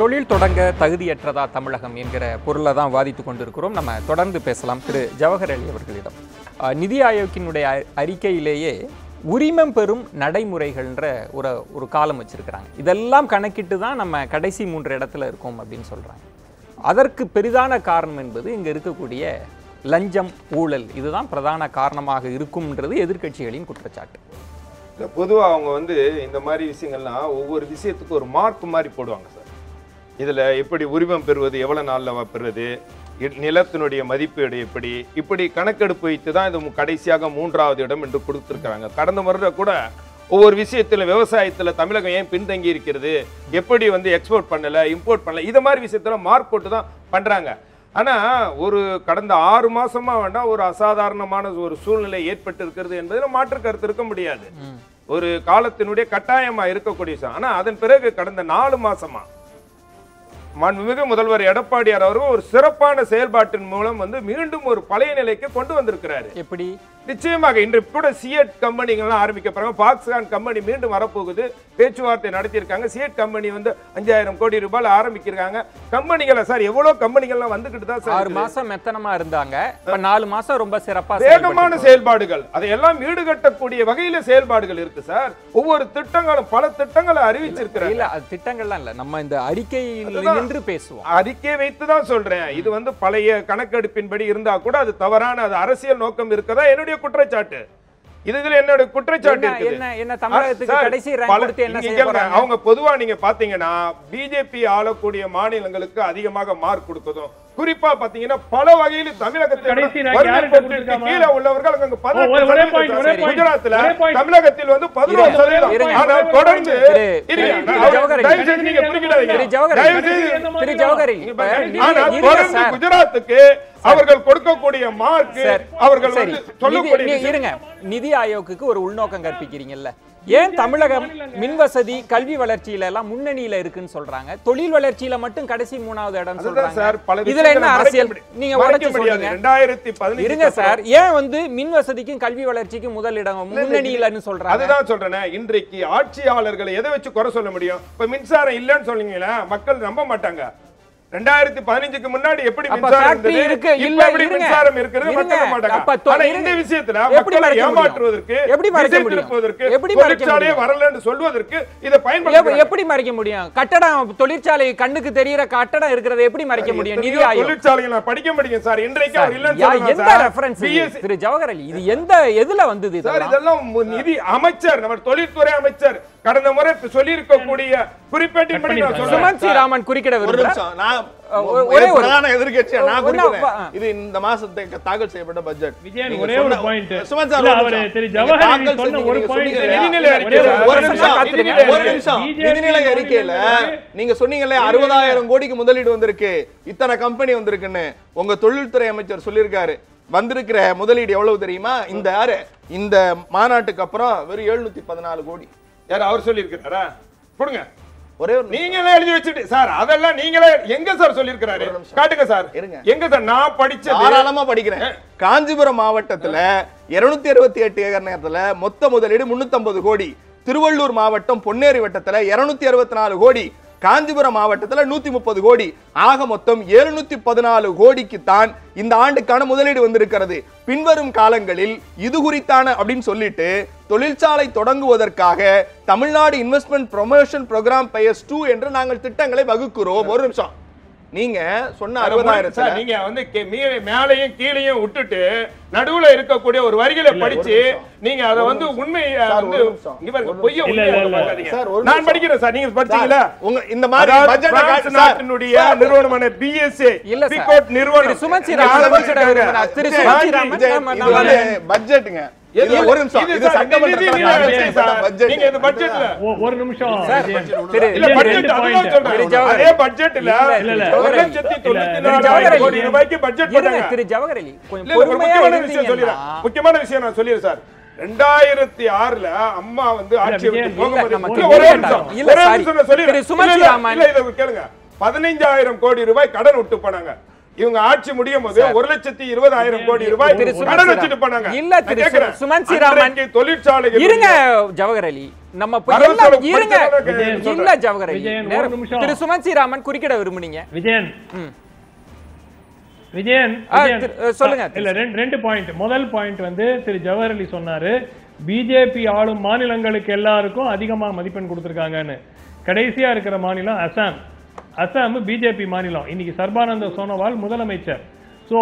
தொழில் தொடங்க தகுதியற்றதா தமிழகம் என்கிற பொருளை தான் வாதித்துக் கொண்டிருக்கிறோம். நம்ம தொடர்ந்து பேசலாம். திரு ஜவஹர் அலி அவர்களிடம், நிதி ஆயோக்கினுடைய அறிக்கையிலேயே உரிமம் பெறும் நடைமுறைகள்ன்ற ஒரு காலம் வச்சிருக்கிறாங்க. இதெல்லாம் கணக்கிட்டு தான் நம்ம கடைசி 3 இடத்துல இருக்கோம் அப்படின்னு சொல்றாங்க. அதற்கு பெரிதான காரணம் என்பது இங்க இருக்கக்கூடிய லஞ்சம், ஊழல். இதுதான் பிரதான காரணமாக இருக்கும்ன்றது எதிர்க்கட்சிகளின் குற்றச்சாட்டு. பொதுவாக அவங்க வந்து இந்த மாதிரி விஷயங்கள்லாம் ஒவ்வொரு விஷயத்துக்கு ஒரு மார்க் மாதிரி போடுவாங்க சார். இதில் எப்படி உரிமம் பெறுவது, எவ்வளோ நாளில் பெறுவது, நிலத்தினுடைய மதிப்பீடு இப்படி கணக்கெடுப்பு வைத்து தான் இது கடைசியாக 3வது இடம் என்று கொடுத்துருக்காங்க. கடந்த முறை கூட ஒவ்வொரு விஷயத்தில் விவசாயத்தில் தமிழகம் ஏன் பின்தங்கி இருக்கிறது, எப்படி வந்து எக்ஸ்போர்ட் பண்ணலை, இம்போர்ட் பண்ணல, இது மாதிரி விஷயத்தில் மார்க் போட்டு தான் பண்ணுறாங்க. ஆனால் ஒரு கடந்த 6 மாசமா வேண்டாம் ஒரு அசாதாரணமான ஒரு சூழ்நிலை ஏற்பட்டு இருக்கிறது என்பதில் மாற்று கருத்து இருக்க முடியாது. ஒரு காலத்தினுடைய கட்டாயமாக இருக்கக்கூடிய விஷயம். ஆனால் அதன் பிறகு கடந்த 4 மாசமா மாண்புமிகு முதல்வர் எடப்பாடியார் அவர்கள் ஒரு சிறப்பான செயல்பாட்டின் மூலம் வந்து மீண்டும் ஒரு பழைய நிலைக்கு கொண்டு வந்திருக்கிறாரு. எப்படி? நிச்சயமாக இன்று கூட சிஎட் கம்பெனிகள்லாம் ஆரம்பிக்கப்படுறாங்க. பாக்ஸ்கான் கம்பெனி மீண்டும் வரப்போகுது, பேச்சுவார்த்தை நடத்தியிருக்காங்க. சிஎட் கம்பெனி வந்து 5000 கோடி ரூபாய் ஆரம்பிக்கிறாங்க. கம்பெனிகளை சார் எவ்வளவு கம்பெனிகள்லாம் வந்துகிட்டு தான் சார். 6 மாசம் மெத்தனமா இருந்தாங்க, இப்ப 4 மாசம் ரொம்ப சிறப்பா வேகமான செயல்பாடுகள், அதையெல்லாம் ஈடுகட்டக்கூடிய வகையில செயல்பாடுகள் இருக்கு சார். ஒவ்வொரு திட்டங்களும் பல திட்டங்களை அறிவிச்சிருக்கிறாங்க. இல்ல அது திட்டங்கள்லாம் இல்ல, நம்ம இந்த அறிக்கையில் நின்று பேசுவோம். அறிக்கை வைத்து தான் சொல்றேன். இது வந்து பழைய கணக்கெடுப்பின்படி இருந்தா கூட அது தவறான அது அரசியல் நோக்கம் இருக்கதா என்னுடைய குற்றச்சாட்டு. இதுல என்னோட குற்றச்சாட்டு என்ன தமிழகத்துக்கு கடைசி ரேங்க் கொடுத்து என்ன செய்ய போறாங்க? அவங்க பொதுவா நீங்க பாத்தீங்கன்னா பிஜேபி ஆளக்கூடிய மாநிலங்களுக்கு அதிகமாக மார்க் கொடுக்கதும், குறிப்பா பாத்தீங்கன்னா பல வகையில் தமிழகத்தில் கீழே உள்ளவர்கள் அங்க 18%, குஜராத்ல தமிழகத்தில் வந்து 11%. ஆனால் தொடர்ந்து குஜராத்துக்கு அவர்கள் கொடுக்கக்கூடிய மார்க் அவர்கள் சரி சொல்லக்கூடிய இருங்க. நிதி ஆயோக்கு ஒரு உள்நோக்கம் கற்பிக்கிறீங்கல்ல, ஏன் தமிழகம் மின்வசதி கல்வி வளர்ச்சியில எல்லாம் முன்னணியில இருக்குன்னு சொல்றாங்க, தொழில் வளர்ச்சியில மட்டும் கடைசி 3வது இடம் சொல்றாங்க. இதுல என்ன அரசியல் நீங்க உடைச்சு சொல்லுங்க. 2015 இருங்க சார், ஏன் வந்து மின் வசதிக்கும் கல்வி வளர்ச்சிக்கும் முதலிடம் முன்னணியிலன்னு சொல்றாங்க? அதுதான் சொல்றேன். இன்றைக்கு ஆட்சியாளர்களை எதை வச்சு குறை சொல்ல முடியும்? இப்ப மின்சாரம் இல்லன்னு சொன்னீங்களா, மக்கள் நம்ப மாட்டாங்க. 2015க்கு முன்னாடி எப்படி மின்சாரம் இருக்கு, இல்ல எப்படி மின்சாரம் இருக்குது மக்கள் நம்ப மாட்டாங்க. ஆனா இந்த விஷயத்துல மக்களை ஏமாற்றுவதற்கு, தொழிற்சாலையே வரலன்னு சொல்வதற்கு இதை பயன்படுத்த எப்படி மறைக்க முடியும்? கட்டடம் தொழிற்சாலை கண்ணுக்கு தெரியற கட்டடம் இருக்கிறத எப்படி மறைக்க முடியும்? நிதி ஆயோக் தொழிற்சாலைகளை படிக்க முடியும் சார். இன்றைக்கு அவர் இல்லன்னு சொல்றாங்க. எந்த ரெஃபரன்ஸ் திரு ஜவஹர் அலி, இது எந்த எதுல வந்தது சார்? இதெல்லாம் நிதி அமைச்சர், நம்ம தொழில்துறை அமைச்சர் கடந்த முறை சொல்லி இருக்கக்கூடிய குறிப்பேட்டின்படி நான் சொல்றேன். சுமன் சி ராமன் குறுக்கிட விரும்புகிறேன். ஒரே ஒரு பிரதான எதிர்க்கட்சியா நான் குறிப்பிடுறேன். இது இந்த மாசத்துக்கு தாக்கல் செய்யப்பட்ட பட்ஜெட். விஜயன் ஒரே ஒரு பாயிண்ட். சுமன் சார் அவர் திரு ஜவஹர் அலி சொன்ன ஒரு பாயிண்ட் நிதிநிலை அறிக்கையில நிதிநிலை அறிக்கையில நீங்க சொன்னீங்களே 60,000 கோடிக்கு முதலீடு வந்திருக்கு, இத்தனை கம்பெனி வந்திருக்குன்னு. உங்க தொழில்துறை அமைச்சர் சொல்லியிருக்காரு. வந்திருக்கிற முதலீடு எவ்வளவு தெரியுமா? இந்த மாநாட்டுக்கு அப்புறம் வெறும் 714 கோடி. யார் அவர் சொல்லியிருக்கிறாரா? கொடுங்க. ஒரே ஒரு நீங்களே எழுதி வச்சுட்டு சார், அதெல்லாம் நீங்களே எங்க சார் சொல்லியிருக்கிறாரு? காட்டுங்க சார். எங்க சார்? நான் படிச்சது தாராளமா படிக்கிறேன். காஞ்சிபுரம் மாவட்டத்துல 268 ஏக்கர் நேரத்துல மொத்த முதலீடு 350 கோடி. திருவள்ளூர் மாவட்டம் பொன்னேரி வட்டத்துல 264 கோடி. காஞ்சிபுரம் மாவட்டத்தில் 130 கோடி. ஆக மொத்தம் 714 கோடிக்கு தான் இந்த ஆண்டுக்கான முதலீடு வந்திருக்கிறது. பின்வரும் காலங்களில் இது குறித்தான அப்படின்னு சொல்லிட்டு தொழிற்சாலை தொடங்குவதற்காக Tamil Nadu investment promotion program phase 2 என்று நாங்கள் திட்டங்களை வகுக்கிறோம். ஒரு நிமிஷம், நீங்க சொன்ன 60,000 நீங்க வந்து மேலையும் கீழையும் விட்டுட்டு நடுவுல இருக்கக்கூடிய ஒரு வரிகளை படிச்சு நீங்க அத வந்து உண்மை நான் படிக்கிறேன் சார். நீங்க படிச்சீங்களா? உங்க இந்த மாதிரி பட்ஜெட் நாட்டினுடைய நிறுவனமான பிஎஸ்ஏ பிகோட் நிறுவனம் சுமன் சி ராமன் திரு சுமன் சி ராமன் பட்ஜெட்டுங்க. ஒரு நிமிஷம், இது சட்டமன்ற நீங்க இந்த பட்ஜெட்ல ஒரு நிமிஷம் இல்ல பட்ஜெட் அதுதான் சொல்றேன். அதே பட்ஜெட்ல 1,94,00,000 கோடி ரூபாய்க்கு பட்ஜெட் போட்டாங்க. திரு ஜவஹர் அலி முக்கியமான விஷயம் நான் சொல்லிறேன் சார். 2006ல அம்மா வந்து ஆட்சி விட்டு போகும்போது ஒரே நிமிஷம் திரு சுமன் சி ராமன் இல்ல இத கேளுங்க. 15,000 கோடி ரூபாய் கடன் விட்டு போனாங்க. இவங்க ஆட்சி முடியும் போது 1,20,000 கோடி ரூபாய் கடன் வச்சுட்டு போனாங்க. இல்ல திரு சுமன் சி ராமன் தொழிற்சாலை இருங்க ஜவஹர் அலி, நம்ம இருங்க இல்ல ஜவஹர் அலி, திரு சுமன் சி ராமன் குறுக்கிட விரும்புனீங்க. விஜயன் சொல்லுங்க. இல்ல ரெண்டு பாயிண்ட். முதல் பாயிண்ட் வந்து திரு ஜவஹர் அலி சொன்னாரு பிஜேபி ஆளும் மாநிலங்களுக்கு எல்லாருக்கும் அதிகமா மதிப்பெண் கொடுத்திருக்காங்கன்னு. கடைசியா இருக்கிற மாநிலம் அசாம். அசாம் பிஜேபி மாநிலம். இன்னைக்கு சர்பானந்த சோனோவால் முதலமைச்சர். சோ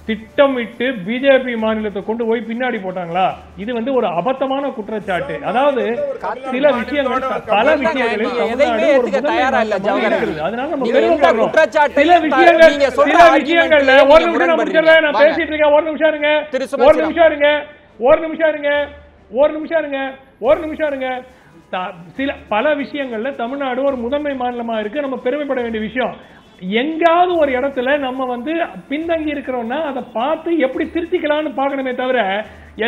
திட்டமிட்டு பிஜேபி மாநிலத்தை கொண்டு போய் பின்னாடி போட்டாங்களா? இது வந்து ஒரு அபத்தமான குற்றச்சாட்டு. அதாவது சில விஷயங்கள் பல விஷயங்களில் அதனால நம்ம சில விஷயங்கள்ல ஒரு நிமிஷம் நான் முடிச்சிடுறேன். நான் பேசிட்டு இருக்கேன். ஒரு நிமிஷம் இருங்க. சில பல விஷயங்கள்ல தமிழ்நாடு ஒரு முதன்மை மாநிலமா இருக்கு. நம்ம பெருமைப்பட வேண்டிய விஷயம். எங்காவது ஒரு இடத்துல நம்ம வந்து பின்தங்கி இருக்கிறோம்னா அதை பார்த்து எப்படி திருத்திக்கலாம்னு பார்க்கணுமே தவிர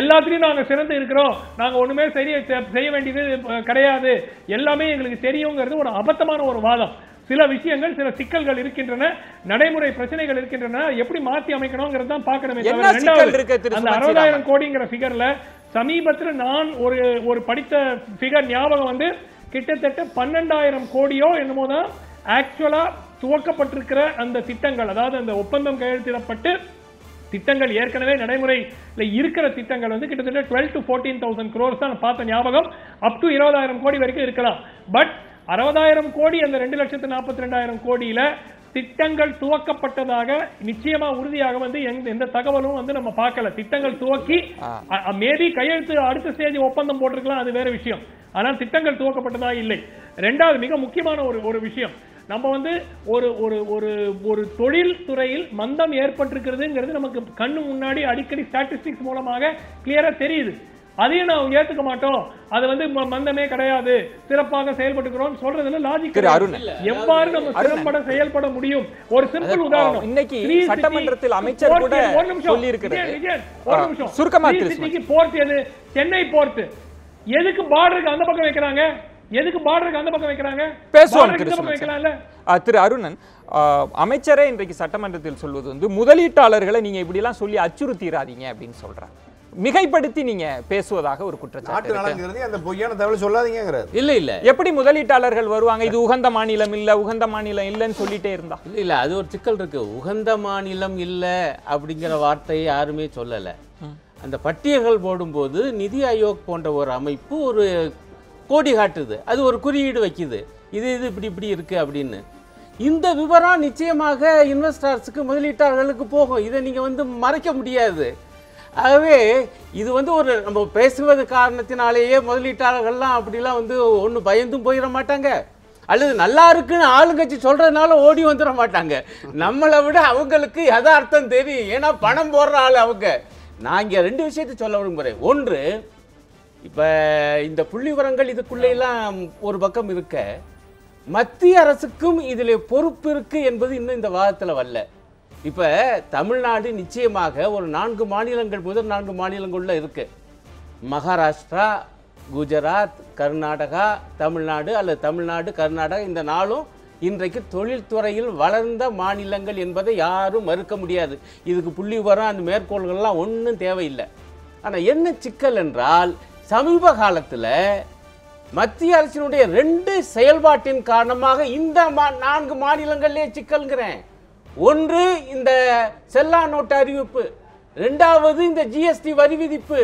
எல்லாத்துலயும் நாங்க சிறந்து இருக்கிறோம், நாங்க ஒண்ணுமே செய்ய வேண்டியது கிடையாது, எல்லாமே எங்களுக்கு தெரியுங்கிறது ஒரு அபத்தமான ஒரு வாதம். சில விஷயங்கள் சில சிக்கல்கள் இருக்கின்றன, நடைமுறை பிரச்சனைகள் இருக்கின்றன, எப்படி மாற்றி அமைக்கணும்ங்கிறது தான் பார்க்கணுமே தவிர அந்த 60,000 கோடிங்கிற ஃபிகர்ல சமீபத்தில் நான் ஒரு படித்த ஃபிகர் ஞாபகம் வந்து கிட்டத்தட்ட 12,000 கோடியோ என்னமோ தான் ஆக்சுவலா துவக்கப்பட்டிருக்கிற அந்த திட்டங்கள். அதாவது அந்த ஒப்பந்தம் கையெழுத்திடப்பட்டு திட்டங்கள் ஏற்கனவே நடைமுறையில் இருக்கிற திட்டங்கள் வந்து கிட்டத்தட்ட 12,000 to 14,000 crores தான் பார்த்த ஞாபகம். அப் டு 20,000 கோடி வரைக்கும் இருக்கலாம். பட் 60,000 கோடி அந்த 2,42,000 கோடியில திட்டங்கள் துவக்கப்பட்டதாக நிச்சயமா உறுதியாக வந்து எந்த தகவலும் வந்து நம்ம பார்க்கல. திட்டங்கள் துவக்கி மேபி கையெழுத்து அடுத்த ஸ்டேஜ் ஒப்பந்தம் போட்டிருக்கலாம், அது வேற விஷயம். ஆனால் திட்டங்கள் துவக்கப்பட்டதா இல்லை. ரெண்டாவது மிக முக்கியமான ஒரு விஷயம், நம்ம வந்து ஒரு தொழில் துறையில் மந்தம் ஏற்பட்டிருக்கிறதுங்கிறது நமக்கு கண்ணு முன்னாடி அடிக்கடி ஸ்டாட்டிஸ்டிக்ஸ் மூலமாக கிளியரா தெரியுது. அதையும் நான் ஏத்துக்க மாட்டோம், அது வந்து மந்தமே கிடையாது, சிறப்பாக செயல்பட்டுக்கிறோம் சொல்றதுல லாஜிக் எவ்வாறு நம்ம சிறப்பட செயல்பட முடியும்? ஒரு சிம்பிள் உதாரணம், இன்னைக்கு சட்டமன்றத்தில் அமைச்சர் கூட சொல்லி இருக்கிறது. சுருக்கமா போர்ட் எது? சென்னை போர்ட். எதுக்கு பார்டருக்கு அந்த பக்கம் வைக்கிறாங்க? எதுக்கு பார்டருக்கு அந்த பக்கம் வைக்கிறாங்க? பேசுவோம். திரு அருணன், அமைச்சரே இன்றைக்கு சட்டமன்றத்தில் சொல்வது வந்து முதலீட்டாளர்களை நீங்க இப்படி எல்லாம் சொல்லி அச்சுறுத்திராதீங்க அப்படின்னு சொல்றாங்க. மிகைப்படுத்தி நீங்க பேசுவதாக ஒரு குற்றச்சாட்டு. அந்த பொய்யான தகவல் சொல்லாதீங்கிறது. இல்ல இல்ல, எப்படி முதலீட்டாளர்கள் வருவாங்க? இது உகந்த மாநிலம் இல்ல, உகந்த மாநிலம் இல்லன்னு சொல்லிட்டே இருந்தா. இல்ல இல்ல, அது ஒரு சிக்கல் இருக்கு. உகந்த மாநிலம் இல்ல அப்படிங்கிற வார்த்தையை யாருமே சொல்லல. அந்த பட்டியல்கள் போடும்போது நிதி ஆயோக் போன்ற ஒரு அமைப்பு ஒரு கோடி காட்டுது, அது ஒரு குறியீடு வைக்குது, இது இப்படி இப்படி இருக்கு அப்படின்னு. இந்த விவரம் நிச்சயமாக இன்வெஸ்டர்ஸுக்கு, முதலீட்டாளர்களுக்கு போகும். இதை நீங்க வந்து மறைக்க முடியாது. ஆகவே இது வந்து ஒரு நம்ம பேசுவது காரணத்தினாலேயே முதலீட்டாளர்கள்லாம் அப்படிலாம் வந்து ஒன்றும் பயந்தும் போயிட மாட்டாங்க, அல்லது நல்லா இருக்குன்னு ஆளுங்கட்சி சொல்றதுனால ஓடி வந்துட மாட்டாங்க. நம்மளை விட அவங்களுக்கு யதார்த்தம் தெரியும், ஏன்னா பணம் போடுற ஆள் அவங்க. நான் இங்கே 2 விஷயத்தை சொல்ல விரும்புகிறேன். ஒன்று, இப்போ இந்த புள்ளி விவரங்கள் இதுக்குள்ளெல்லாம் ஒரு பக்கம் இருக்க, மத்திய அரசுக்கும் இதில் பொறுப்பு இருக்கு என்பது இன்னும் இந்த வாதத்தில் வரல. இப்போ தமிழ்நாடு நிச்சயமாக ஒரு 4 மாநிலங்கள், முதல் 4 மாநிலங்கள்ல இருக்கு. மகாராஷ்டிரா, குஜராத், கர்நாடகா, தமிழ்நாடு, அல்லது தமிழ்நாடு, கர்நாடகா, இந்த 4ம் இன்றைக்கு தொழில்துறையில் வளர்ந்த மாநிலங்கள் என்பதை யாரும் மறுக்க முடியாது. இதுக்கு புள்ளி விவரம் அந்த மேற்கோள்கள்லாம் ஒன்றும் தேவையில்லை. ஆனால் என்ன சிக்கல் என்றால், சமீப காலத்தில் மத்திய அரசினுடைய 2 செயல்பாட்டின் காரணமாக இந்த 4 மாநிலங்களிலே சிக்கல்கிறேன். ஒன்று இந்த செல்லா நோட்டு அறிவிப்பு, 2வது இந்த ஜிஎஸ்டி வரி விதிப்பு.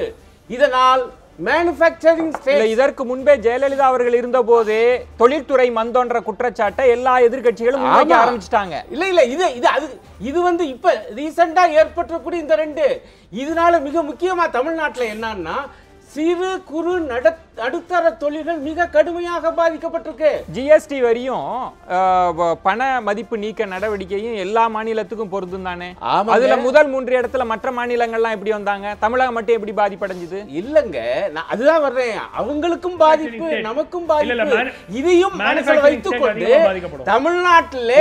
இதனால் மேனுஃபேக்சரிங் ஸ்டேட், இதற்கு முன்பே ஜெயலலிதா அவர்கள் இருந்த போதே தொழில்துறை மந்தோன்ற குற்றச்சாட்டை எல்லா எதிர்க்கட்சிகளும் ஆரம்பிச்சிட்டாங்க. இல்ல இல்ல, இது வந்து இப்ப ரீசெண்டா ஏற்பட்டக்கூடிய இந்த 2, இதனால மிக முக்கியமா தமிழ்நாட்டில் என்னன்னா சிறு குறு நடுத்தர தொழில்கள் மிக கடுமையாக பாதிக்கப்பட்டிருக்கு. ஜிஎஸ்டி வரியும் பண மதிப்பு நீக்க நடவடிக்கையும் எல்லா மாநிலத்துக்கும் பொருந்தும் தானே. அதுல முதல் 3 இடத்துல மற்ற மாநிலங்கள்லாம் எப்படி வந்தாங்க? தமிழகம் மட்டும் எப்படி பாதிப்படைஞ்சது? இல்லங்க, நான் அதுதான் வர்றேன். அவங்களுக்கும் பாதிப்பு, நமக்கும் பாதிப்பு. இதையும் மனசுல வைத்துக் கொண்டு தமிழ்நாட்டிலே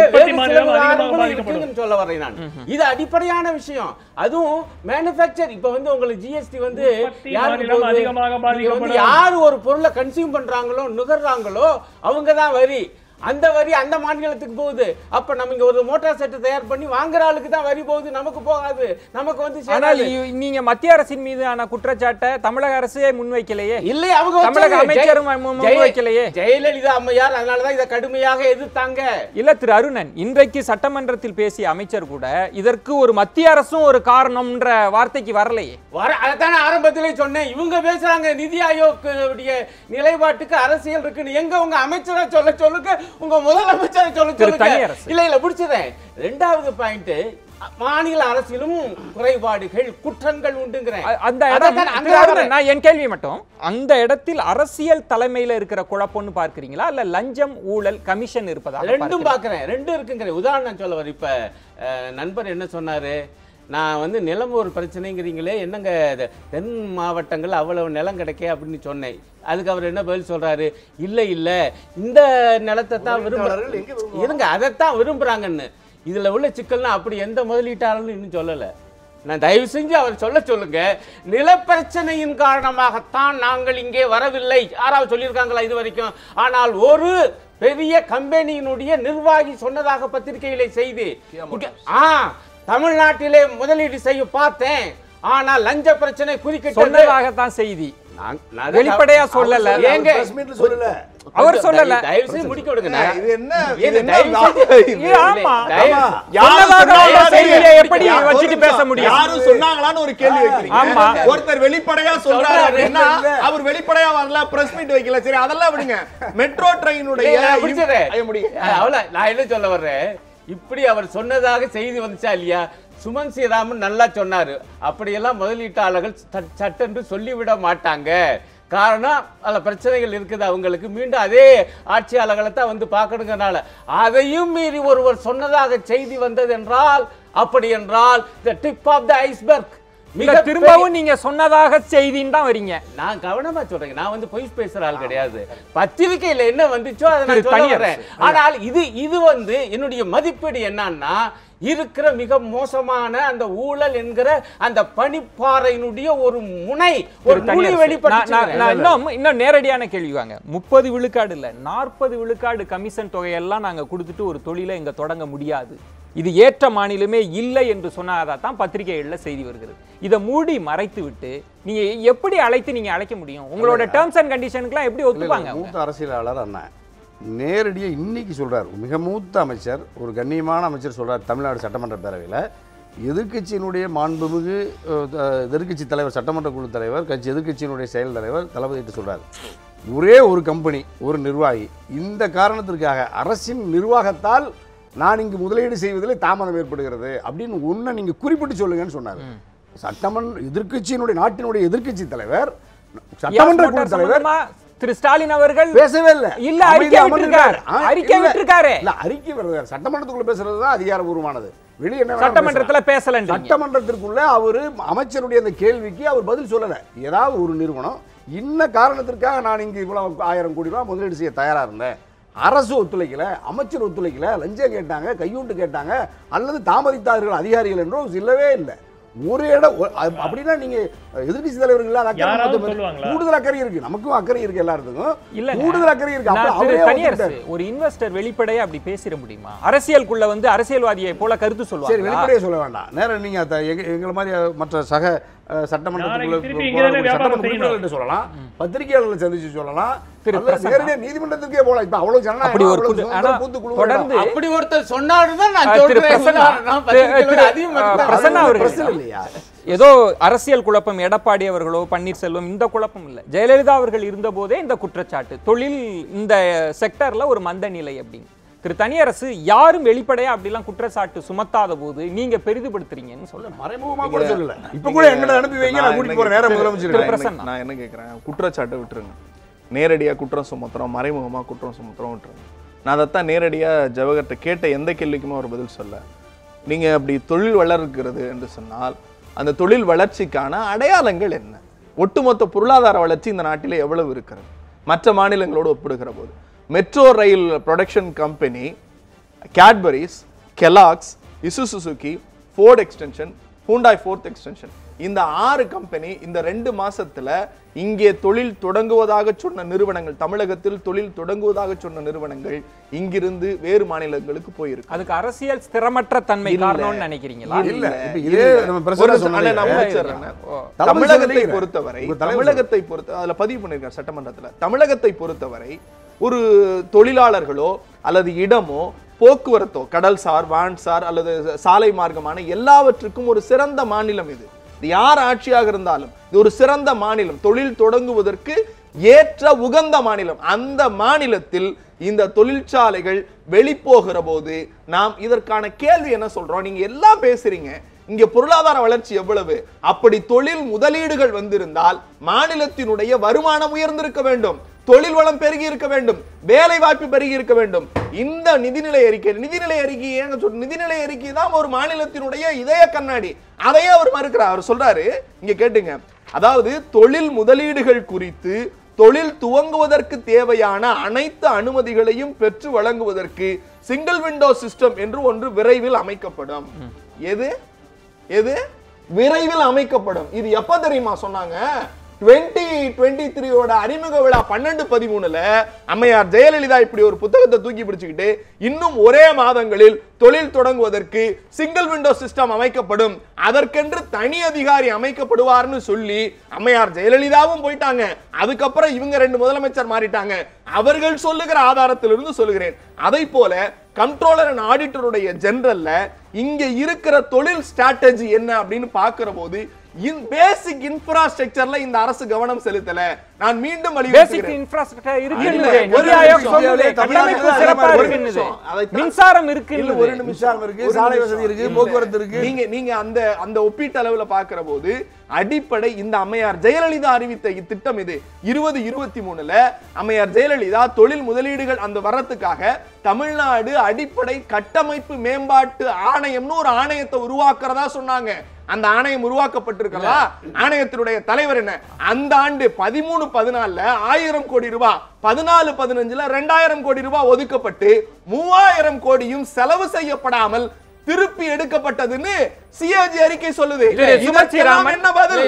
சொல்ல வர்றேன் நான். இது அடிப்படையான விஷயம். அதுவும் மேனுஃபேக்சர், இப்ப வந்து உங்களுக்கு ஜிஎஸ்டி வந்து யாரு ஒரு பொருளை கன்சியூம் பண்றாங்களோ, நுகர்றாங்களோ, அவங்க தான் வரி. அந்த வரி அந்த மாநிலத்துக்கு போகுது. அப்ப நம்ம இங்க ஒரு மோட்டார் செட் தயார் பண்ணி வாங்குற ஆளுக்கு தான் வரி போகுது, நமக்கு போகாது. நமக்கு வந்து நீங்க மத்திய அரசின் மீதான குற்றச்சாட்டை தமிழக அரசே முன்வைக்கலையே. இல்லை, அவங்க தமிழக அமைச்சரும் முன்வைக்கலையே. ஜெயலலிதா அம்மையார் அதனாலதான் இதை கடுமையாக எதிர்த்தாங்க. இல்ல திரு அருணன், இன்றைக்கு சட்டமன்றத்தில் பேசிய அமைச்சர் கூட இதற்கு ஒரு மத்திய அரசும் ஒரு காரணம்ன்ற வார்த்தைக்கு வரலையே. அதான் ஆரம்பத்திலே சொன்னேன். இவங்க பேசுறாங்க நிதி ஆயோக் நிலைப்பாட்டுக்கு அரசியல் இருக்குன்னு. எங்க உங்க அமைச்சரை சொல்லுங்க, உங்க முதலமைச்சரை சொல்லுங்க. இல்ல முடிச்சதேன். 2வது பாயிண்ட், மாநில அரசிலும் குறைபாடுகள், குற்றங்கள் உண்டுங்கிறேன். அந்த இடம் நான் என் கேள்வி மட்டும், அந்த இடத்தில் அரசியல் தலைமையில இருக்கிற குழப்பம்னு பார்க்கிறீங்களா, இல்ல லஞ்சம் ஊழல் கமிஷன் இருப்பதா? ரெண்டும் பார்க்கிறேன், 2 இருக்குங்கிறேன். உதாரணம் சொல்ல வர, இப்ப நண்பர் என்ன சொன்னாரு, நான் வந்து நிலம் ஒரு பிரச்சனைங்கிறீங்களே, என்னங்க தென் மாவட்டங்கள் அவ்வளவு நிலம் கிடைக்க அப்படின்னு சொன்னேன். அதுக்கு அவர் என்ன பதில் சொல்றாரு, இல்லை இல்லை இந்த நிலத்தை தான் இருங்க, அதைத்தான் விரும்புறாங்கன்னு. இதுல உள்ள சிக்கல்னா அப்படி எந்த முதலீட்டாளரும் இன்னும் சொல்லலை. நான் தயவு செஞ்சு அவர் சொல்லுங்க, நிலப்பிரச்சனையின் காரணமாகத்தான் நாங்கள் இங்கே வரவில்லை. யாராவது சொல்லியிருக்காங்களா இது வரைக்கும்? ஆனால் ஒரு பெரிய கம்பெனியினுடைய நிர்வாகி சொன்னதாக பத்திரிகையிலே செய்தி, தமிழ்நாட்டிலே முதலீடு செய்ய பார்த்தேன், ஆனால் லஞ்ச பிரச்சனை குறிக்கிட்டதாகத்தான் செய்தி. வெளிப்படையா சொல்லல, அவர் சொல்லல. தயவு செய்து முடிக்க விடுங்க. எப்படி வச்சுட்டு பேச முடியும்? யாரும் சொன்னாங்களான்னு ஒரு கேள்வி வைக்கிறீங்க. ஒருத்தர் வெளிப்படையா சொல்றாரு அப்படின்னா அவர் வெளிப்படையா வரல, பிரஸ் மீட் வைக்கல, சரி அதெல்லாம் விடுங்க. மெட்ரோ ட்ரெயினுடைய அவ்வளவு நான் என்ன சொல்ல வர்றேன், இப்படி அவர் சொன்னதாக செய்தி வந்துச்சா இல்லையா? சுமன் ஸ்ரீராமன் நல்லா சொன்னாரு, அப்படியெல்லாம் முதலீட்டாளர்கள் சட்டென்று சொல்லிவிட மாட்டாங்க. காரணம் அதுல பிரச்சனைகள் இருக்குது அவங்களுக்கு, மீண்டும் அதே ஆட்சியாளர்களை தான் வந்து பார்க்கணுங்கனால. அதையும் மீறி ஒருவர் சொன்னதாக செய்தி வந்தது என்றால், அப்படி என்றால் the tip of the iceberg, திரும்பவும் நீங்க சொன்னதாக செய்தின்னு தான் வரீங்க. நான் கவனமா சொல்றேன். நான் வந்து பொய் பேசுற ஆள் கிடையாது. பத்திரிகையில என்ன வந்துச்சோ அதை நான் சொல்ல வரேன். ஆனால் இது வந்து என்னுடைய மதிப்பீடு என்னன்னா, இருக்கிற மிக மோசமான அந்த ஊழல் என்கிற அந்த பனிப்பாறையினுடைய ஒரு முனை, ஒரு நுனி வெளிப்பட்டு. இன்னும் நேரடியான கேள்வி வாங்க. 30 விழுக்காடு இல்ல 40 விழுக்காடு கமிஷன் தொகையெல்லாம் நாங்க கொடுத்துட்டு ஒரு தொழிலை இங்க தொடங்க முடியாது, இது ஏற்ற மாநிலமே இல்லை என்று சொன்னதான் பத்திரிகைகள்ல செய்தி வருகிறது. இதை மூடி மறைத்து விட்டு நீங்க எப்படி அழைக்க முடியும்? உங்களோட டேர்ம்ஸ் அண்ட் கண்டிஷனுக்குலாம் எப்படி ஒத்துப்பாங்க? மூத்த அரசியலாளர் அண்ணா நேரடியாக இன்னைக்கு சொல்றாரு, மிக மூத்த அமைச்சர், ஒரு கண்ணியமான அமைச்சர் சொல்றார் தமிழ்நாடு சட்டமன்ற பேரவையில், எதிர்க்கட்சியினுடைய மாண்புமிகு எதிர்க்கட்சி தலைவர், சட்டமன்ற குழு தலைவர், எதிர்க்கட்சியினுடைய செயல் தலைவர் தளபதிட்டு சொல்றாரு, ஒரே ஒரு கம்பெனி, ஒரு நிர்வாகி, இந்த காரணத்திற்காக அரசின் நிர்வாகத்தால் நான் இங்கு முதலீடு செய்வதில் தாமதம் ஏற்படுகிறது அப்படின்னு ஒன்றை நீங்க குறிப்பிட்டு சொல்லுங்கன்னு சொன்னார். சட்டமன்ற எதிர்க்கட்சியினுடைய, நாட்டினுடைய எதிர்க்கட்சி தலைவர், சட்டமன்ற குழு தலைவர் திரு ஸ்டாலின் அவர்கள் பேசவே இல்லை. இல்ல அறிக்கை விட்டிருக்காரு. இல்ல அறிக்கை வருது, சட்டமன்றத்துக்குள்ள பேசுறதுதான் அதிகாரபூர்வமானது. வெளியே என்ன சட்டமன்றத்துல பேசல, சட்டமன்றத்திற்குள்ள அவரு அமைச்சருடைய அந்த கேள்விக்கு அவர் பதில் சொல்லல. ஏதாவது ஒரு நிறுவனம் இன்ன காரணத்திற்காக நான் இங்கு இவ்வளவு 1000 கோடி ரூபாய் முதலீடு செய்ய தயாரா இருந்தேன், அரசு ஒத்துழைக்கல, அமைச்சர் ஒத்துழைக்கல, லஞ்சம் கேட்டாங்க, கையூட்டு கேட்டாங்க, அல்லது தாமதித்தார்கள் அதிகாரிகள் என்றோ இல்லவே இல்லை. ஒரு இடம் அப்படின்னா நீங்க எதிர்க்கட்சி தலைவர்கள் கூடுதல் அக்கறை இருக்கு, நமக்கும் அக்கறை இருக்கு, எல்லாருக்கும் கூடுதல் அக்கறை இருக்கு. ஒரு இன்வெஸ்டர் வெளிப்படையா அப்படி பேசிட முடியுமா? அரசியலுக்குள்ள வந்து அரசியல்வாதியை போல கருத்து சொல்லுவாங்க. சரி, வெளிப்படையா சொல்ல வேண்டாம். நேரம் நீங்க எங்களை மாதிரி மற்ற சக சட்டமன்றத்துக்குள்ள சொல்லலாம், பத்திரிகையாளர்களை சந்திச்சு சொல்லலாம், நீதிமன்றத்துக்கே போலாம். இப்ப அவ்வளவு தொடர்ந்து அப்படி ஒருத்தர் சொன்னாருதான் நான் சொல்றேன். ஏதோ அரசியல் குழப்பம் எடப்பாடி அவர்களோ பன்னீர்செல்வம் இந்த குழப்பம் இல்ல, ஜெயலலிதா அவர்கள் இருந்த போதே இந்த குற்றச்சாட்டு, தொழில் இந்த செக்டர்ல ஒரு மந்த நிலை அப்படின்னு. திரு தனியரசு யாரும் வெளிப்படையா அப்படிலாம் குற்றச்சாட்டு சுமத்தாத போது நீங்க பெரிதுபடுத்துறீங்கன்னு சொல்ல மறைமுகமா கூட சொல்லல. இப்ப கூட எங்களை அனுப்பி வைங்க, நான் கூட்டிட்டு போற நேரம் முதலமைச்சர். நான் என்ன கேட்கிறேன், குற்றச்சாட்டை விட்டுருங்க, நேரடியா குற்றம் சுமத்துறோம், மறைமுகமா குற்றம் சுமத்துறோம் விட்டுருங்க. நான் அதைத்தான் நேரடியா ஜவஹர்ட்ட கேட்ட எந்த கேள்விக்குமே ஒரு பதில் சொல்ல. நீங்க அப்படி தொழில் வளர்க்கிறது என்று சொன்னால் அந்த தொழில் வளர்ச்சிக்கான அடையாளங்கள் என்ன? ஒட்டுமொத்த பொருளாதார வளர்ச்சி இந்த நாட்டிலே எவ்வளவு இருக்கிறது மற்ற மாநிலங்களோடு ஒப்பிடுகிற போது? Metro rail production company, Cadbury's, Kellogg's, இசுசுசுகி, Ford extension, Hyundai fourth extension, இந்த 6 கம்பெனி இந்த 2 மாசத்துல இங்கே தொழில் தொடங்குவதாக சொன்ன நிறுவனங்கள், தமிழகத்தில் தொழில் தொடங்குவதாக சொன்ன நிறுவனங்கள் இங்கிருந்து வேறு மாநிலங்களுக்கு போயிருக்கு. அதுக்கு அரசியல் ஸ்திரமற்ற தன்மை காரணம்னு நினைக்கிறீங்களா? இல்ல, இதே நம்ம தமிழகத்தை பொறுத்தவரை, தமிழகத்தை பொறுத்த அதுல பதிவு பண்ணிருக்காரு சட்டமன்றத்துல, தமிழகத்தை பொறுத்தவரை ஒரு தொழிலாளர்களோ அல்லது இடமோ போக்குவரத்தோ, கடல் சார், வான் சார் அல்லது சாலை மார்க்கமான எல்லாவற்றுக்கும் ஒரு சிறந்த மாநிலம் இது. யார் ஆட்சியாக இருந்தாலும் இது ஒரு சிறந்த மாநிலம், தொழில் தொடங்குவதற்கு ஏற்ற உகந்த மாநிலம். அந்த மாநிலத்தில் இந்த தொழிற்சாலைகள் வெளிப்போகிற போது நாம் இதற்கான கேள்வி என்ன சொல்றோம்? நீங்க எல்லாம் பேசுறீங்க, இங்க பொருளாதார வளர்ச்சி எவ்வளவு? அப்படி தொழில் முதலீடுகள் வந்திருந்தால் மாநிலத்தினுடைய வருமானம் உயர்ந்திருக்க வேண்டும், தொழில் வளம் பெருகி இருக்க வேண்டும், வேலை வாய்ப்பு பெருகி இருக்க வேண்டும். இந்த நிதிநிலை அறிக்கை நிதிநிலை அறிக்கை தான் ஒரு மாநிலத்தினுடைய இதய கண்ணாடி. அதையே அவர் மறுக்கிறார். அவர் சொல்றாரு, இங்க கேட்டுங்க, அதாவது தொழில் முதலீடுகள் குறித்து தொழில் துவங்குவதற்கு தேவையான அனைத்து அனுமதிகளையும் பெற்று வழங்குவதற்கு சிங்கிள் விண்டோ சிஸ்டம் என்று ஒன்று விரைவில் அமைக்கப்படும். எது எது விரைவில் அமைக்கப்படும். இது எப்ப தெரியுமா சொன்னாங்க? 2023 அறிமுக விழா 12-13 அம்மையார் ஜெயலலிதா இப்படி ஒரு புத்தகத்தை தூக்கி பிடிச்சுக்கிட்டு, இன்னும் ஒரே மாதங்களில் தொழில் தொடங்குவதற்கு சிங்கிள் விண்டோ சிஸ்டம் அமைக்கப்படும், அதற்கென்று தனி அதிகாரி அமைக்கப்படுவார்னு சொல்லி அம்மையார் ஜெயலலிதாவும் போயிட்டாங்க. அதுக்கப்புறம் இவங்க 2 முதலமைச்சர் மாறிட்டாங்க. அவர்கள் சொல்லுகிற ஆதாரத்திலிருந்து சொல்லுகிறேன். அதை போல கண்ட்ரோலர் அண்ட் ஆடிட்டருடைய ஜெனரல்ல இங்க இருக்கிற தொழில் ஸ்ட்ராட்டஜி என்ன அப்படின்னு பாக்குற போது பேசிக் இன்ஃப்ராஸ்ட்ரக்சர்ல இந்த அரசு கவனம் செலுத்தல. நான் மீண்டும் மின்சாரம் இருக்கு, சாலை வசதி இருக்கு, போக்குவரத்து இருக்கு. நீங்க அந்த ஒப்பீட்டு அளவுல பாக்குற போது அடிப்படை இந்த அம்மையார் ஜெயலலிதா அறிவித்த இத்திட்டம் இது 2023 அம்மையார் ஜெயலலிதா தொழில் முதலீடுகள் அந்த வரத்துக்காக தமிழ்நாடு அடிப்படை கட்டமைப்பு மேம்பாட்டு ஆணையம்னு ஒரு ஆணையத்தை உருவாக்குறதா சொன்னாங்க. அந்த ஆணையம் உருவாக்கப்பட்டிருக்கிறதா? ஆணையத்தினுடைய தலைவர் என்ன? அந்த ஆண்டு 13-14 1000 கோடி ரூபாய், 14-15 2000 கோடி ரூபாய் ஒதுக்கப்பட்டு 3000 கோடியும் செலவு செய்யப்படாமல் திருப்பி எடுக்கப்பட்டதுன்னு சிஏஜி அறிக்கை சொல்லுது. என்ன பதில்?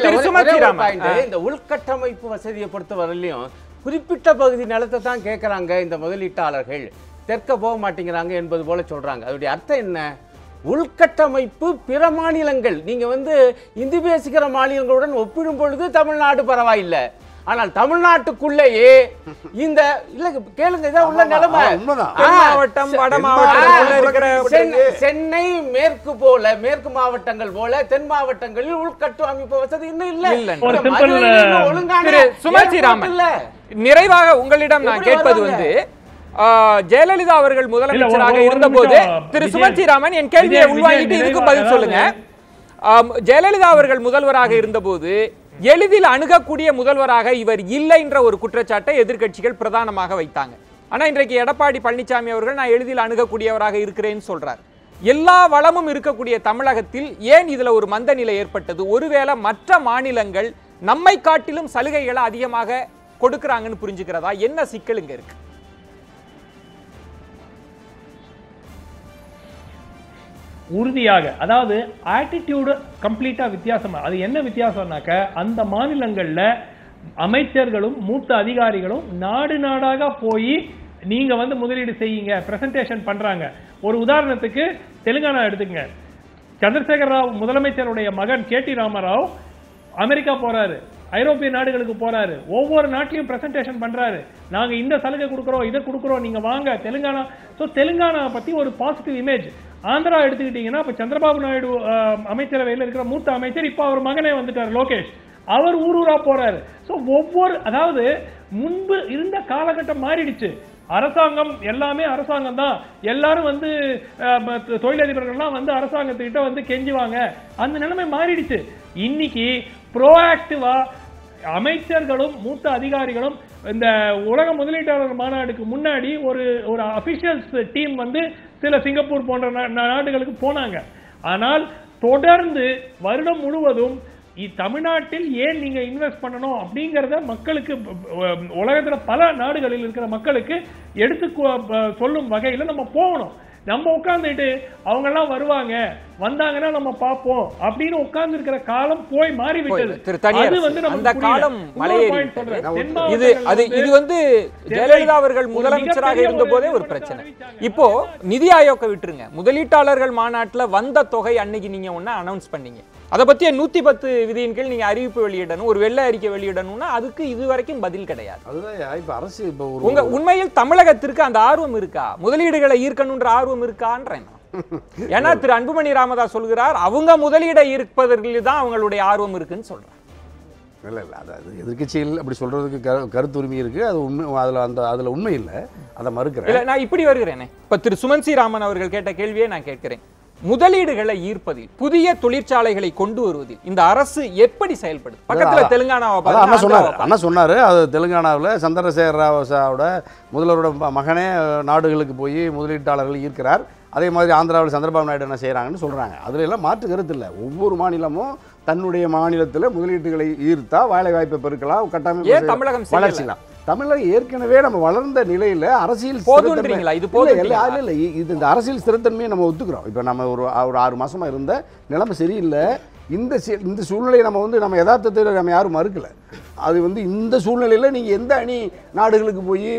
இந்த உள்கட்டமைப்பு வசதியை பொறுத்த வரலையும் குறிப்பிட்ட பகுதி நிலத்தை தான் கேட்கறாங்க இந்த முதலீட்டாளர்கள், தெற்க போக மாட்டேங்கிறாங்க என்பது போல சொல்றாங்க. அதோடைய அர்த்தம் என்ன? உள்கட்டமைப்பு பிற மாநிலங்கள், நீங்க இந்தி பேசுகிற மாநிலங்களுடன் ஒப்பிடும் பொழுது தமிழ்நாடு பரவாயில்லை. ஆனால் தமிழ்நாட்டுக்குள்ளேயே இந்த இல்ல கேளுங்க, இதான் உள்ள நிலைமை. மாவட்டம் வட மாவட்டம், சென்னை மேற்கு போல மேற்கு மாவட்டங்கள் போல தென் மாவட்டங்களில் உள்கட்டமைப்பு வசதி இன்னும் இல்ல. சுமதிராமன், நிறைவாக உங்களிடம் நான் கேட்பது ஜெயலலிதா அவர்கள் முதலமைச்சராக இருந்த போது, திரு சுமதிராமன் என் கேள்வியை உள்வாங்கிட்டு இதுக்கு பதில் சொல்லுங்க. ஜெயலலிதா அவர்கள் முதல்வராக இருந்த போது எளிதில் அணுகக்கூடிய முதல்வராக இவர் இல்லை என்ற ஒரு குற்றச்சாட்டை எதிர்க்கட்சிகள் பிரதானமாக வைத்தாங்க. ஆனா இன்றைக்கு எடப்பாடி பழனிசாமி அவர்கள் நான் எளிதில் அணுகக்கூடியவராக இருக்கிறேன்னு சொல்றார். எல்லா வளமும் இருக்கக்கூடிய தமிழகத்தில் ஏன் இதுல ஒரு மந்த நிலை ஏற்பட்டது? ஒருவேளை மற்ற மாநிலங்கள் நம்மை காட்டிலும் சலுகைகளை அதிகமாக கொடுக்கறாங்கன்னு புரிஞ்சுக்கிறதா? என்ன சிக்கல் இங்க இருக்கு? உறுதியாக, அதாவது ஆட்டிடியூடு கம்ப்ளீட்டா வித்தியாசமா. அது என்ன வித்தியாசம்னாக்க, அந்த மாநிலங்கள்ல அமைச்சர்களும் மூத்த அதிகாரிகளும் நாடு நாடாக போய் நீங்க முதலீடு செய்யுங்க பிரசன்டேஷன் பண்றாங்க. ஒரு உதாரணத்துக்கு தெலுங்கானா எடுத்துக்கங்க. சந்திரசேகர ராவ் முதலமைச்சருடைய மகன் KT ராமராவ் அமெரிக்கா போறாரு, ஐரோப்பிய நாடுகளுக்கு போறாரு, ஒவ்வொரு நாட்டிலையும் பிரசன்டேஷன் பண்றாரு. நாங்க இந்த சலுகை கொடுக்குறோம், இதை கொடுக்குறோம், நீங்க வாங்க தெலுங்கானா. தெலுங்கானா பத்தி ஒரு பாசிட்டிவ் இமேஜ். ஆந்திரா எடுத்துக்கிட்டீங்கன்னா இப்ப சந்திரபாபு நாயுடு அமைச்சரவையில் இருக்கிற மூத்த அமைச்சர், இப்ப அவர் மகனே வந்துட்டார் லோகேஷ், அவர் ஊரூரா போறாரு. ஒவ்வொரு, அதாவது முன்பு இருந்த காலகட்டம் மாறிடுச்சு. அரசாங்கம் எல்லாமே அரசாங்கம் தான், எல்லாரும் தொழிலதிபர்கள்லாம் அரசாங்கத்துக்கிட்ட கெஞ்சுவாங்க. அந்த நிலைமை மாறிடுச்சு. இன்னைக்கு ப்ரோஆக்டிவா அமைச்சர்களும் மூத்த அதிகாரிகளும் இந்த உலக முதலீட்டாளர் மாநாடுக்கு முன்னாடி ஒரு அபிஷியல்ஸ் டீம் சில சிங்கப்பூர் போன்ற நாடுகளுக்கு போனாங்க. ஆனால் தொடர்ந்து வருடம் முழுவதும் தமிழ்நாட்டில் ஏன் நீங்க இன்வெஸ்ட் பண்ணணும் அப்படிங்கறத மக்களுக்கு, உலகத்துல பல நாடுகளில் இருக்கிற மக்களுக்கு எடுத்து சொல்லும் வகையில நம்ம போகணும். நம்ம உட்கார்ந்துட்டு அவங்க எல்லாம் வருவாங்க, வந்தாங்கன்னா நம்ம பார்ப்போம் அப்படின்னு உட்கார்ந்து இருக்கிற காலம் போய் மாறிவிட்டது. அந்த காலம் இது ஜெயலலிதா அவர்கள் முதலமைச்சராக இருந்த போதே ஒரு பிரச்சனை. இப்போ நிதி ஆயோக்க விட்டுருங்க, முதலீட்டாளர்கள் மாநாட்டுல வந்த தொகை அன்னைக்கு நீங்க ஒண்ணு அனௌன்ஸ் பண்ணீங்க, அதை பத்தி 110 விதியின் கீழ் நீங்க அறிவிப்பு வெளியிடணும், ஒரு வெள்ளை அறிக்கை வெளியிடணும்னா அதுக்கு இதுவரைக்கும் பதில் கிடையாது. உங்க உண்மையில் தமிழகத்திற்கு அந்த ஆர்வம் இருக்கா? முதலீடுகளை ஈர்க்கணும்ன்ற ஆர்வம் இருக்கான்றேன். ஏன்னா திரு அன்புமணி ராமதாஸ் சொல்கிறார், அவங்க முதலீடை ஈர்ப்பதற்கு தான் அவங்களுடைய ஆர்வம் இருக்குன்னு சொல்றாங்க. இல்லை அதாவது எதிர்க்கட்சிகள் அப்படி சொல்றதுக்கு கருத்து உரிமை இருக்கு, அது உண்மை, அதுல உண்மை இல்லை, அதை மறுக்கிறேன். இல்லை, நான் இப்படி வருகிறேனே, இப்ப திரு சுமன் சி ராமன் அவர்கள் கேட்ட கேள்வியை நான் கேட்கிறேன். முதலீடுகளை ஈர்ப்பதில், புதிய தொழிற்சாலைகளை கொண்டு வருவதில் இந்த அரசு எப்படி செயல்படுது? பக்கத்துல தெலுங்கானாவை அண்ணா சொன்னாரு, அது தெலுங்கானாவில் சந்திரசேகர ராவோட முதல்வரோட மகனே நாடுகளுக்கு போய் முதலீட்டாளர்கள் ஈர்க்கிறார். அதே மாதிரி ஆந்திராவில் சந்திரபாபு நாயுடு என்ன செய்யறாங்கன்னு சொல்றாங்க. அதுல எல்லாம் மாற்று கருத்து இல்லை. ஒவ்வொரு மாநிலமும் தன்னுடைய மாநிலத்தில் முதலீட்டுகளை ஈர்த்தா வேலை வாய்ப்பை பெருக்கலாம், கட்டமைப்பு வளர்ச்சிக்கலாம். தமிழகம் ஏற்கனவே நம்ம வளர்ந்த நிலையில அரசியல் இது இந்த அரசியல் ஸ்திரத்தன்மையை நம்ம ஒத்துக்கிறோம். இப்ப நம்ம ஒரு 6 மாசமா இருந்த நிலைமை சரியில்லை. இந்த சூழ்நிலையை நம்ம யதார்த்தத்தில் நம்ம யாரும் மறுக்கல. அது இந்த சூழ்நிலையில நீங்க எந்த அணி நாடுகளுக்கு போய்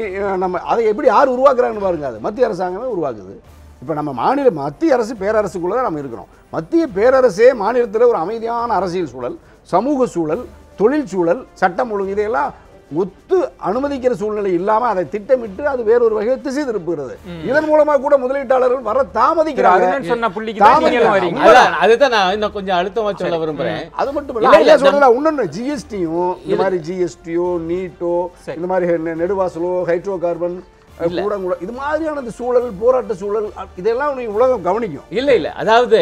நம்ம அதை எப்படி யார் உருவாக்குறாங்கன்னு பாருங்க. அது மத்திய அரசாங்கமே உருவாக்குது. இப்போ நம்ம மத்திய அரசு பேரரசுக்குள்ள தான் நம்ம இருக்கிறோம். மத்திய பேரரசே மாநிலத்தில் ஒரு அமைதியான அரசியல் சூழல், சமூக சூழல், தொழில் சூழல், சட்டம் ஒழுங்கு இதையெல்லாம் ஒத்து அனுமதிக்கிற சூழ்நிலை இல்லாம அதை திட்டமிட்டு அது வேறொரு வகையில் திசை திருப்புகிறது. இதன் மூலமா கூட முதலீட்டாளர்கள் வர தாமதிக்கிறாங்க. அதுதான் நான் இன்னும் கொஞ்சம் அழுத்தமா சொல்ல விரும்புறேன். அது மட்டும் இல்ல, சொல்லலாம் இன்னொன்னு, ஜிஎஸ்டியும் இந்த மாதிரி ஜிஎஸ்டியோ நீட்டோ இந்த மாதிரி நெடுவாசலோ ஹைட்ரோ கார்பன் கூட இது மாதிரியான இந்த சூழல், போராட்ட சூழல், இதெல்லாம் நீ உலகம் கவனிக்கும். இல்ல அதாவது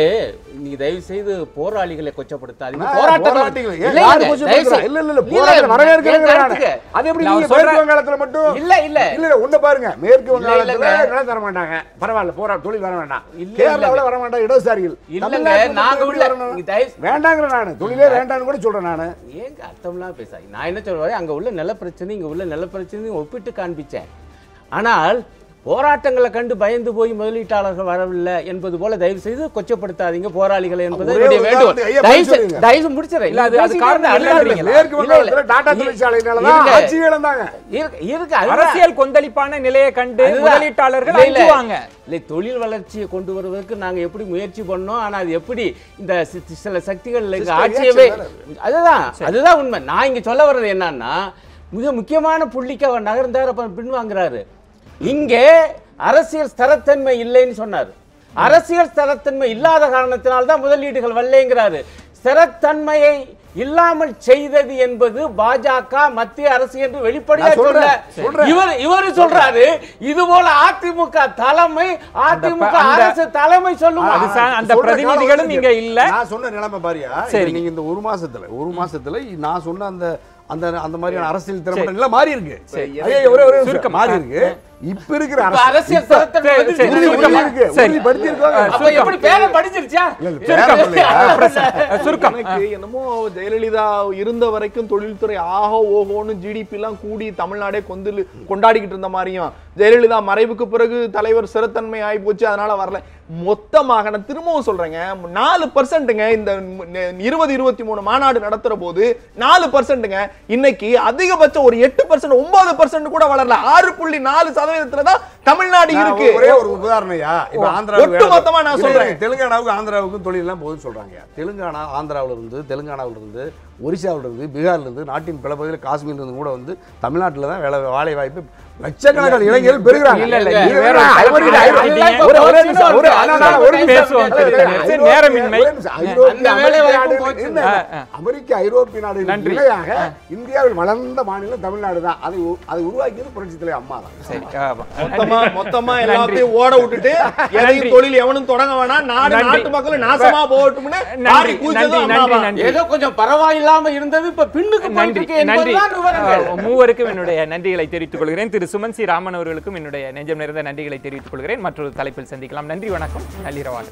நீங்க தயவு செய்து போராளிகளை கொச்சப்படுத்தாதீங்க. போராட்டங்கள் யாரு கொச்சப்படுத்துறா? இல்ல போராட்டம் வரவேற்கிறேன். அது எப்படி நீங்க மேற்கு வங்காளத்துல மட்டும் இல்ல ஒண்ணு பாருங்க, மேற்கு வங்காளத்துல நிலம் தர மாட்டாங்க, பரவாயில்ல போராட்ட தொழில் வர வேண்டாம். கேரளாவுல வர வேண்டாம் இடதுசாரிகள். வேண்டாங்கிற நானு தொழிலே வேண்டாம்னு கூட சொல்றேன் நானு. ஏங்க அர்த்தம்லாம் பேசாதீங்க. நான் என்ன சொல்றேன், அங்க உள்ள நில பிரச்சனை இங்க உள்ள நில பிரச்சனை ஒப்பிட்டு காண்பிச்சேன். ஆனால் போராட்டங்களை கண்டு பயந்து போய் முதலீட்டாளர்கள் வரவில்லை என்பது போல தயவு செய்து கொச்சப்படுத்தாதீங்க போராளிகளை என்பதை தயவு முடிச்சிடறேன். அரசியல் கொந்தளிப்பான நிலையை கண்டு முதலீட்டாளர்கள் இல்லை, தொழில் வளர்ச்சியை கொண்டு வருவதற்கு நாங்க எப்படி முயற்சி பண்ணோம். ஆனா அது எப்படி இந்த சில சக்திகள் ஆட்சியவே, அதுதான் உண்மை. நான் இங்க சொல்ல வர்றது என்னன்னா, மிக முக்கியமான புள்ளிக்கு அவர் நகர்ந்தார், பின்வாங்குறாரு. இங்கே அரசியல் ஸ்திரத்தன்மை இல்லைன்னு சொன்னார். அரசியல் ஸ்திரத்தன்மை இல்லாத காரணத்தினால்தான் முதலீடுகள் வரலைங்கிறாரு. ஸ்திரத்தன்மையை இல்லாமல் செய்தது என்பது பாஜக மத்திய அரசு என்று வெளிப்படையா இவர் சொல்றாரு. இது போல அதிமுக தலைமை, அதிமுக அரசு தலைமை சொல்லும் அந்த பிரதிநிதிகளும் இங்க இல்ல. நான் சொன்ன நிலைமை பாரியா, நீங்க இந்த ஒரு மாசத்துல நான் சொன்ன அந்த மாதிரியான அரசியல் திறமை மாறி இருக்கு. மாறி இருக்கு. இப்ப இருக்கிற அரசியல் என்னமோ ஜெயலலிதா இருந்த வரைக்கும் தொழில்துறை ஆஹோ ஓஹோன்னு ஜிடிபி எல்லாம் கூடி தமிழ்நாடே கொண்டாடிக்கிட்டு இருந்த மாதிரியும், ஜெயலலிதா மறைவுக்கு பிறகு தலைவர் சிறத்தன்மை ஆகி போச்சு அதனால வரல. மொத்தமாக நான் திரும்பவும் சொல்றேங்க, 4% இந்த 2023 மாநாடு நடத்துற போது 4%. இன்னைக்கு அதிகபட்சம் ஒரு 8%, 9% கூட வளரல. 6.4% தான் தமிழ்நாடு இருக்கு. ஒரே ஒரு உதாரணம்யா, இப்ப ஆந்திராவுக்கு மொத்தமா நான் சொல்றேன், தெலுங்கானாவுக்கு ஆந்திராவுக்கும் தொழில் எல்லாம் போகுதுன்னு சொல்றாங்க. தெலுங்கானா ஆந்திராவில இருந்து, தெலுங்கானாவில இருந்து, ஒரிசாவில இருந்து, பீகார்ல இருந்து, நாட்டின் பல பகுதியில் காஷ்மீர்ல இருந்து கூட வந்து தமிழ்நாட்டுல தான் வேலை வாய்ப்பு லட்சக்கணக்கான இளைஞர்கள் பெறுகிறாங்க. அமெரிக்க ஐரோப்பிய நாடுகளுக்கு இணையாக இந்தியாவில் வளர்ந்த மாநிலம் தமிழ்நாடு தான். அதை உருவாக்கியது புரட்சி தலைவர் அம்மா தான். மொத்தமா எல்லாத்தையும் ஓட விட்டுட்டு எதையும் தொழில் எவனும் தொடங்க வேணாம், நாட்டு மக்கள் நாசமா போகட்டும்னு ஏதோ கொஞ்சம் பரவாயில்லாம இருந்தது, இப்ப பின்னுக்கு நன்றி. மூவருக்கும் என்னுடைய நன்றிகளை தெரிவித்துக் கொள்கிறேன். திரு சுமன் சி ராமன் அவர்களுக்கும் என்னுடைய நெஞ்சம் நிறைந்த நன்றிகளை தெரிவித்துக் கொள்கிறேன். மற்றொரு தலைப்பில் சந்திக்கலாம். நன்றி, வணக்கம், நள்ளிரவாக.